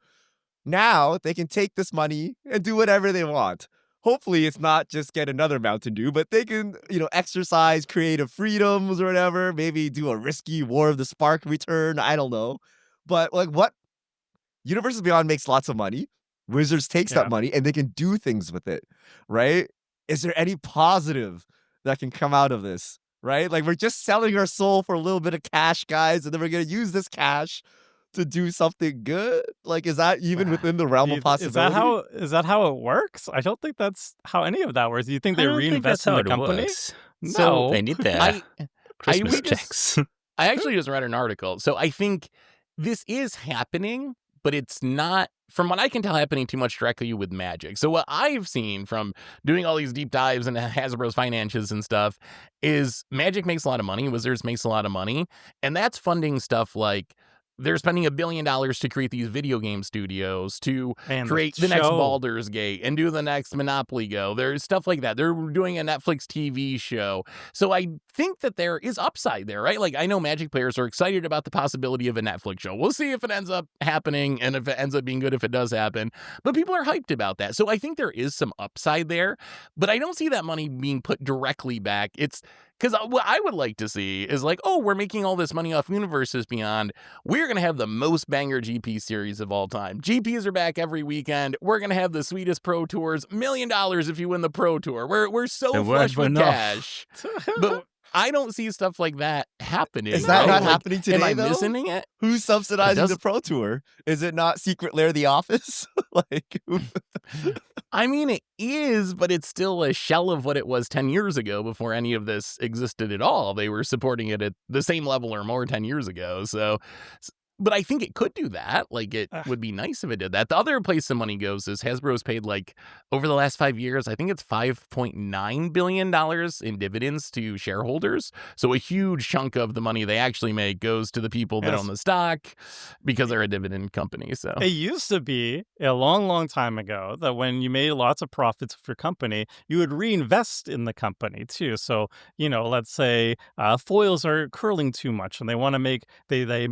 Now they can take this money and do whatever they want. Hopefully, it's not just get another Mountain Dew, but they can, exercise creative freedoms or whatever. Maybe do a risky War of the Spark return. I don't know, but like what? Universes Beyond makes lots of money. Wizards takes Yeah. that money and they can do things with it, right? Is there any positive that can come out of this, right? Like we're just selling our soul for a little bit of cash, guys, and then we're gonna use this cash to do something good. Like, is that even within the realm of possibility? Is that how it works? I don't think that's how any of that works. Do you think I they don't think reinvest that's in how the it company? works. No. They need their I Christmas we just- checks. I actually just read an article. So I think this is happening, but it's not, from what I can tell, happening too much directly with Magic. So what I've seen from doing all these deep dives into Hasbro's finances and stuff is Magic makes a lot of money, Wizards makes a lot of money, and that's funding stuff like they're spending $1 billion to create these video game studios, to And create the next show. Baldur's Gate and do the next Monopoly Go. There's stuff like that. They're doing a Netflix TV show. So I think that there is upside there, right? Like I know Magic players are excited about the possibility of a Netflix show. We'll see if it ends up happening and if it ends up being good if it does happen. But people are hyped about that. So I think there is some upside there, but I don't see that money being put directly back. It's because what I would like to see is like, oh, we're making all this money off Universes Beyond. We're going to have the most banger GP series of all time. GPs are back every weekend. We're going to have the sweetest pro tours. $1 million if you win the pro tour. We're so The word flush with enough. cash. But I don't see stuff like that happening. Is that right? not Like, happening today, Am I though? missing it? Who's subsidizing does- the Pro Tour? Is it not Secret Lair The Office? Like, I mean, it is, but it's still a shell of what it was 10 years ago before any of this existed at all. They were supporting it at the same level or more 10 years ago. So, but I think it could do that. Like, it would be nice if it did that. The other place the money goes is Hasbro's paid, like, over the last 5 years, I think it's $5.9 billion in dividends to shareholders. So a huge chunk of the money they actually make goes to the people that Yes. own the stock because they're a dividend company. So It used to be a long, long time ago that when you made lots of profits for your company, you would reinvest in the company too. So, let's say foils are curling too much and they want to make they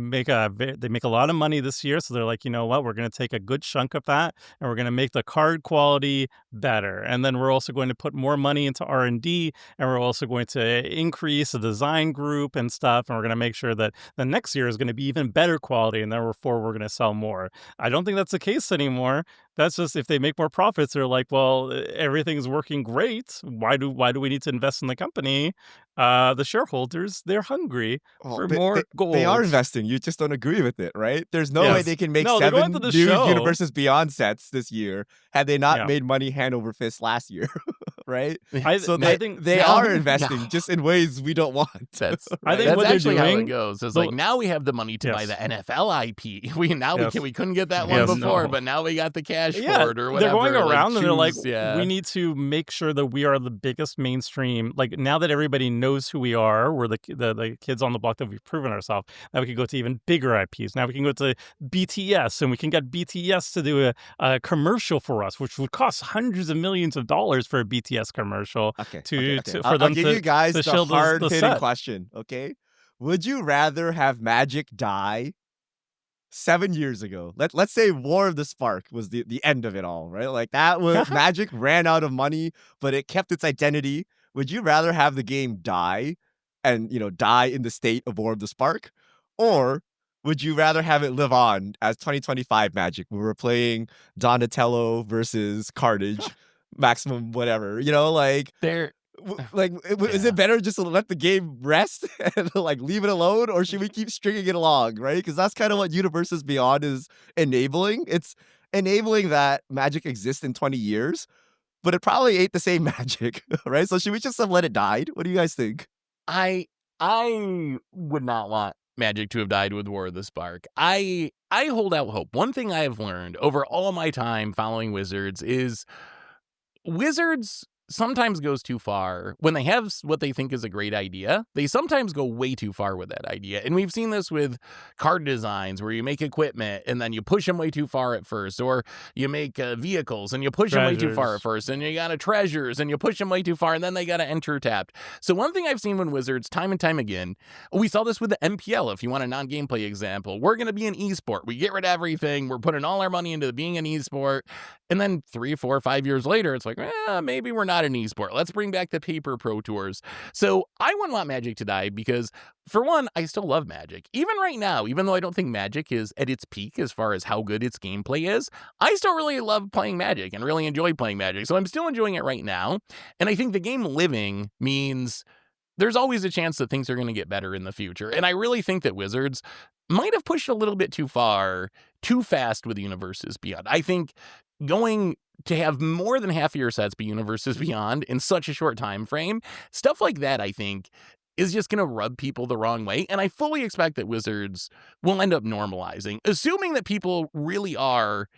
make a lot of money this year. So they're like, you know what, we're going to take a good chunk of that and we're going to make the card quality better. And then we're also going to put more money into R&D, and we're also going to increase the design group and stuff. And we're going to make sure that the next year is going to be even better quality, and therefore we're going to sell more. I don't think that's the case anymore. That's just if they make more profits, they're like, well, everything's working great. Why do we need to invest in the company? The shareholders, they're hungry for more gold. They are investing. You just don't agree with it, right? There's no way Yes. they can make No, they're going 7 to the new show. Universes Beyond sets this year had they not Yeah. made money hand over fist last year. right? I So I think they now- are investing just in ways we don't want. That's I think that's what they're actually how it doing- goes. It's the- like now we have the money to buy Yes. the NFL IP. Yes. We couldn't get that one Yes. before, No. but now we got the cash Yeah, for it or whatever. they're going like, around and they're like, choose- yeah. we need to make sure that we are the biggest mainstream. Like now that everybody knows who we are, we're the kids on the block that we've proven ourselves. Now we can go to even bigger IPs. Now we can go to BTS and we can get BTS to do a commercial for us, which would cost hundreds of millions of dollars for a BTS commercial. Okay. To- okay. to- for I'll them give to- you guys to the show the hard-hitting set. question. Okay. Would you rather have Magic die 7 years ago? Let's say War of the Spark was the end of it all, right? Like that was Magic ran out of money, but it kept its identity. Would you rather have the game die and die in the state of War of the Spark? Or would you rather have it live on as 2025 Magic, where we're playing Donatello versus Carnage, maximum whatever, like They're is Yeah. it better just to let the game rest and like leave it alone, or should we keep stringing it along, right? Because that's kind of what Universes Beyond is enabling. It's enabling that Magic exists in 20 years, but it probably ain't the same Magic, right? So should we just have let it die? What do you guys think? I would not want Magic to have died with War of the Spark. I hold out hope. One thing I have learned over all my time following Wizards is Wizards sometimes goes too far. When they have what they think is a great idea, they sometimes go way too far with that idea. And we've seen this with card designs where you make equipment and then you push them way too far at first, or you make vehicles and you push them way too far Treasures. at first, and you got to treasures and you push them way too far, and then they got to enter tapped. So one thing I've seen when Wizards time and time again, we saw this with the MPL, if you want a non-gameplay example. We're going to be an esport. We get rid of everything. We're putting all our money into being an esport. And then 3, 4, 5 years later, it's like, maybe we're not an esport. Let's bring back the paper pro tours. So I wouldn't want Magic to die because, for one, I still love Magic. Even right now, even though I don't think Magic is at its peak as far as how good its gameplay is, I still really love playing Magic and really enjoy playing Magic. So I'm still enjoying it right now. And I think the game living means there's always a chance that things are going to get better in the future. And I really think that Wizards might have pushed a little bit too far, too fast with Universes Beyond. I think going to have more than half of your sets be Universes Beyond in such a short time frame, stuff like that, I think, is just going to rub people the wrong way. And I fully expect that Wizards will end up normalizing, assuming that people really are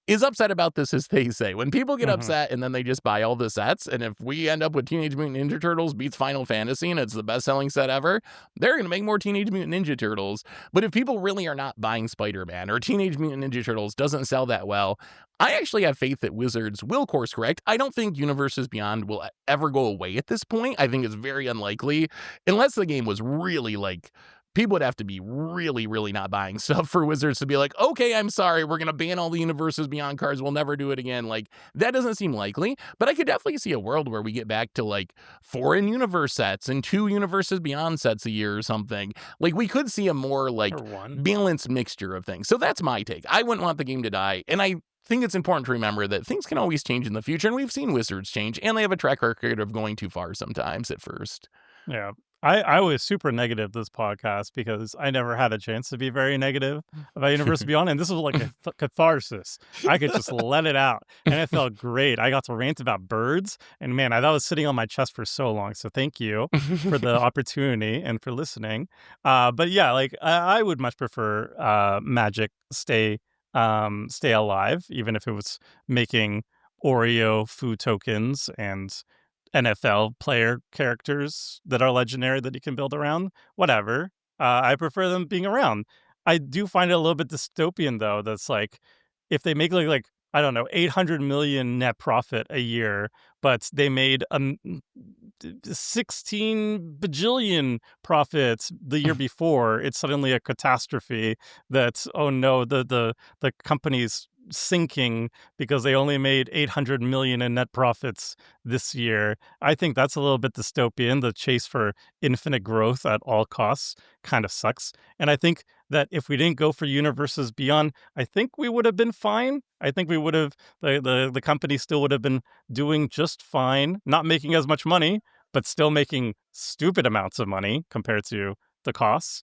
is upset about this, as they say. When people get Mhm. upset and then they just buy all the sets, and if we end up with Teenage Mutant Ninja Turtles beats Final Fantasy and it's the best-selling set ever, they're going to make more Teenage Mutant Ninja Turtles. But if people really are not buying Spider-Man or Teenage Mutant Ninja Turtles doesn't sell that well, I actually have faith that Wizards will course correct. I don't think Universes Beyond will ever go away at this point. I think it's very unlikely, unless the game was really like, people would have to be really, really not buying stuff for Wizards to be like, okay, I'm sorry, we're going to ban all the Universes Beyond cards. We'll never do it again. Like, that doesn't seem likely, but I could definitely see a world where we get back to like 4 in-universe sets and 2 Universes Beyond sets a year or something. Like, we could see a more like Or one. balanced mixture of things. So that's my take. I wouldn't want the game to die. And I think it's important to remember that things can always change in the future. And we've seen Wizards change, and they have a track record of going too far sometimes at first. Yeah. I was super negative this podcast because I never had a chance to be very negative about Universe Beyond, and this was like a catharsis. I could just let it out, and it felt great. I got to rant about birds, and man, that was sitting on my chest for so long. So thank you for the opportunity and for listening. But yeah, like I would much prefer Magic stay alive, even if it was making Oreo food tokens and NFL player characters that are legendary that you can build around. Whatever. I prefer them being around. I do find it a little bit dystopian though. That's like if they make like I don't know 800 million net profit a year, but they made 16 bajillion profits the year before, it's suddenly a catastrophe. That oh no, the company's sinking because they only made 800 million in net profits this year. I think that's a little bit dystopian. The chase for infinite growth at all costs kind of sucks. And I think that if we didn't go for Universes Beyond, I think we would have been fine. I think we would have the company still would have been doing just fine, not making as much money, but still making stupid amounts of money compared to the costs.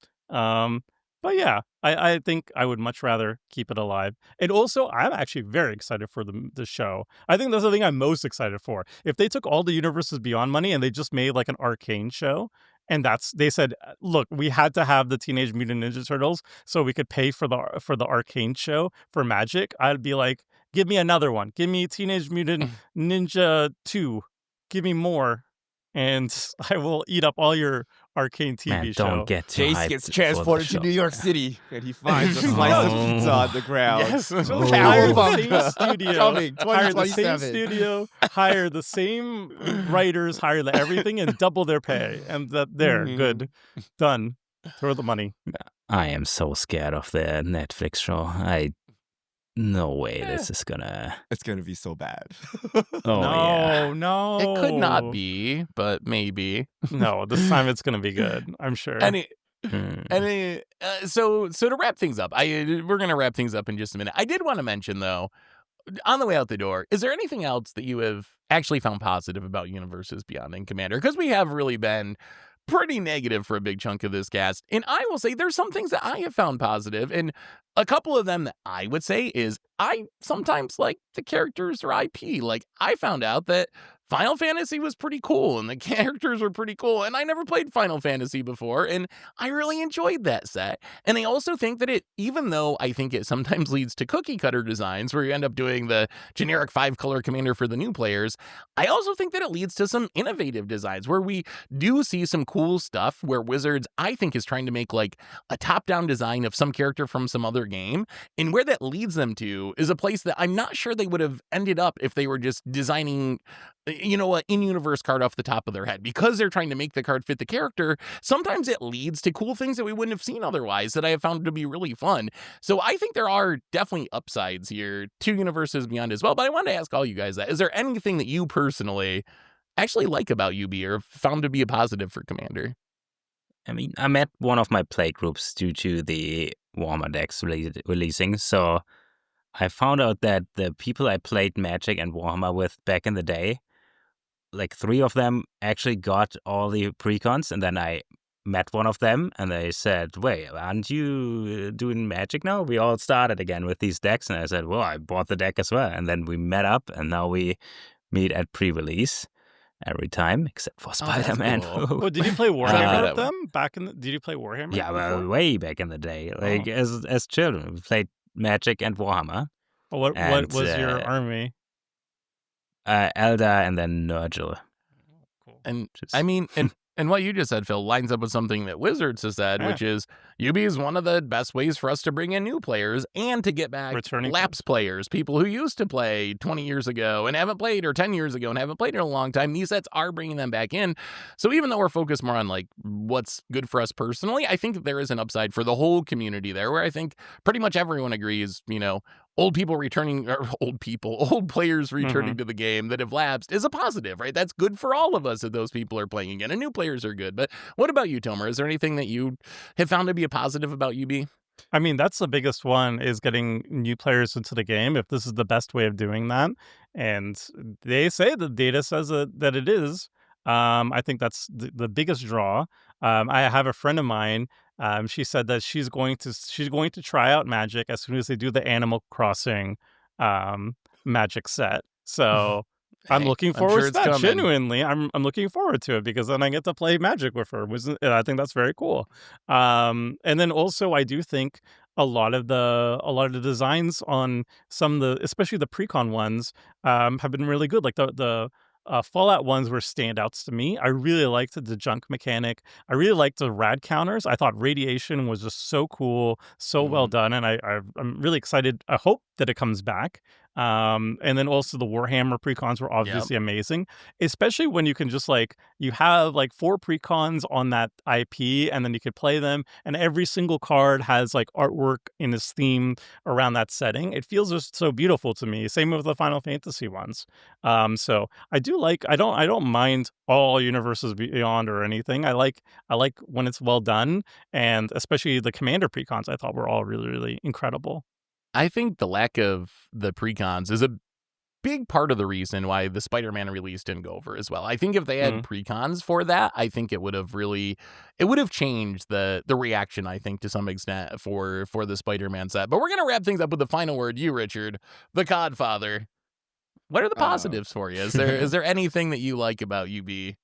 But yeah, I think I would much rather keep it alive. And also, I'm actually very excited for the show. I think that's the thing I'm most excited for. If they took all the Universes Beyond money and they just made like an Arcane show, and they said, look, we had to have the Teenage Mutant Ninja Turtles so we could pay for the Arcane show for Magic, I'd be like, give me another one. Give me Teenage Mutant Ninja 2. Give me more. And I will eat up all your Arcane TV Man, show. don't get too Jace hyped gets for the transported to show. New York City and he finds a slice of pizza on the ground. Yes. Hire the same Cowabunga. studio. Coming Hire the same 2027. studio. Hire the same writers. Hire everything and double their pay. And there, good, done. Throw the money. I am so scared of the Netflix show. No way this is gonna. It's gonna be so bad. Oh yeah. No. It could not be, but maybe. No, this time it's gonna be good. I'm sure. So to wrap things up, we're gonna wrap things up in just a minute. I did want to mention though, on the way out the door, is there anything else that you have actually found positive about Universes Beyond and Commander? Because we have really been pretty negative for a big chunk of this cast. And I will say there's some things that I have found positive, and a couple of them that I would say is I sometimes like the characters or IP. Like, I found out that Final Fantasy was pretty cool and the characters were pretty cool, and I never played Final Fantasy before, and I really enjoyed that set. And I also think that even though I think it sometimes leads to cookie cutter designs where you end up doing the generic 5-color commander for the new players, I also think that it leads to some innovative designs where we do see some cool stuff where Wizards, I think, is trying to make like a top-down design of some character from some other game, and where that leads them to is a place that I'm not sure they would have ended up if they were just designing an in-universe card off the top of their head. Because they're trying to make the card fit the character, sometimes it leads to cool things that we wouldn't have seen otherwise that I have found to be really fun. So I think there are definitely upsides here to Universes Beyond as well. But I wanted to ask all you guys that. Is there anything that you personally actually like about UB or found to be a positive for Commander? I mean, I met one of my play groups due to the Warhammer decks releasing, so I found out that the people I played Magic and Warhammer with back in the day, like 3 of them actually got all the precons, and then I met one of them, and they said, wait, aren't you doing Magic now? We all started again with these decks, and I said, well, I bought the deck as well, and then we met up, and now we meet at pre-release every time, except for Spider-Man. cool. Oh, did you play Warhammer that with them did you play Warhammer? Yeah, well, before? way back in the day, like as children, we played Magic and Warhammer. Well, what and, was your army? Eldar and then Nurgle. Cool. And Just- I mean, and what you just said, Phil, lines up with something that Wizards has said, Yeah. which is UB is one of the best ways for us to bring in new players and to get back Returning lapsed players, people who used to play 20 years ago and haven't played, or 10 years ago and haven't played in a long time. These sets are bringing them back in. So even though we're focused more on like what's good for us personally, I think that there is an upside for the whole community there, where I think pretty much everyone agrees, old players returning to the game that have lapsed is a positive, right? That's good for all of us if those people are playing again, and new players are good. But what about you, Tomer? Is there anything that you have found to be a positive about UB? I mean, that's the biggest one, is getting new players into the game, if this is the best way of doing that. And they say the data says that it is. I think that's the biggest draw. I have a friend of mine. She said that she's going to try out Magic as soon as they do the Animal Crossing Magic set. So I'm Hey, looking I'm forward sure to it's that. coming. Genuinely, I'm looking forward to it, because then I get to play Magic with her. I think that's very cool. And then also, I do think a lot of the designs on some of the, especially the precon ones, have been really good. Like the Fallout ones were standouts to me. I really liked the junk mechanic. I really liked the rad counters. I thought radiation was just so cool, so well done, and I'm really excited. I hope that it comes back. And then also the Warhammer precons were obviously amazing, especially when you can just you have 4 precons on that IP, and then you could play them, and every single card has artwork in its theme around that setting. It feels just so beautiful to me. Same with the Final Fantasy ones. So I do I don't mind all Universes Beyond or anything. I like when it's well done, and especially the Commander precons I thought were all really, really incredible. I think the lack of the precons is big part of the reason why the Spider-Man release didn't go over as well. I think if they had Mm. precons for that, I think it would have changed the reaction, I think, to some extent for the Spider-Man set. But we're gonna wrap things up with the final word. You, Richard, the Codfather. What are the positives for you? Is there anything that you like about UB?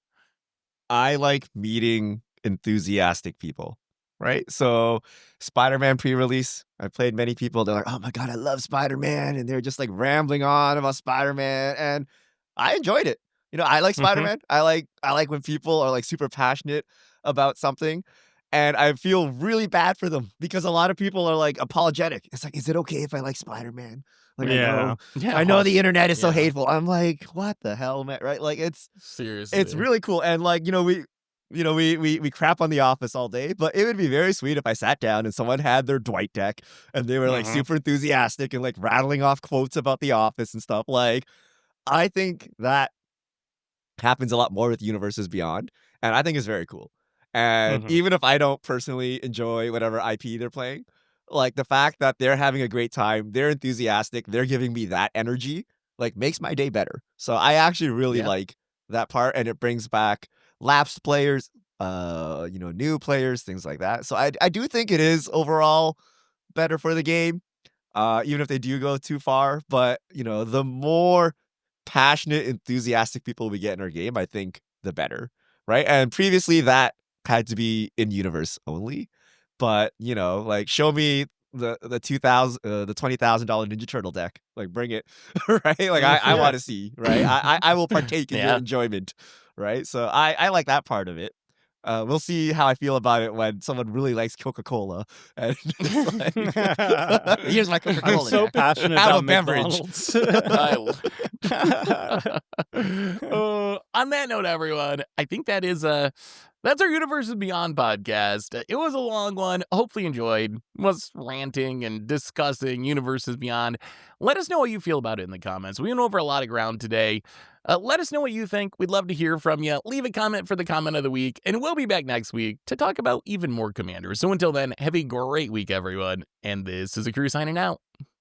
I like meeting enthusiastic people, right? So Spider-Man pre-release, I played many people. They're like, "Oh my god, I love Spider-Man," and they're just like rambling on about Spider-Man, and I enjoyed it. I like Mhm. Spider-Man. I like when people are like super passionate about something, and I feel really bad for them because a lot of people are like apologetic. It's like, is it okay if I like Spider-Man? Like, Yeah. I know the internet is so Yeah. hateful. I'm like, what the hell, man? Right? Like, it's Seriously. really cool. And like, we crap on The Office all day, but it would be very sweet if I sat down and someone had their Dwight deck and they were like Mhm. super enthusiastic and like rattling off quotes about The Office and stuff. Like, I think that happens a lot more with Universes Beyond, and I think it's very cool. And Mhm. even if I don't personally enjoy whatever IP they're playing, like the fact that they're having a great time, they're enthusiastic, they're giving me that energy, like makes my day better. So I actually really Yeah. like that part, and it brings back lapsed players, new players, things like that. So I do think it is overall better for the game, even if they do go too far. But the more passionate, enthusiastic people we get in our game, I think the better, right? And previously that had to be in universe only, but like show me the 2000 the $20,000 Ninja Turtle deck, like bring it, right? Like I Yeah. want to see, right? I will partake in your Yeah. enjoyment, right? So I like that part of it. We'll see how I feel about it when someone really likes Coca-Cola and it's like, here's my Coca-Cola I'm so deck. passionate Have about a beverage. McDonald's. On that note, everyone, I think that's our Universes Beyond podcast. It was a long one. Hopefully you enjoyed us ranting and discussing Universes Beyond. Let us know what you feel about it in the comments. We went over a lot of ground today. Let us know what you think. We'd love to hear from you. Leave a comment for the comment of the week, and we'll be back next week to talk about even more commanders. So until then, have a great week, everyone. And this is a crew signing out.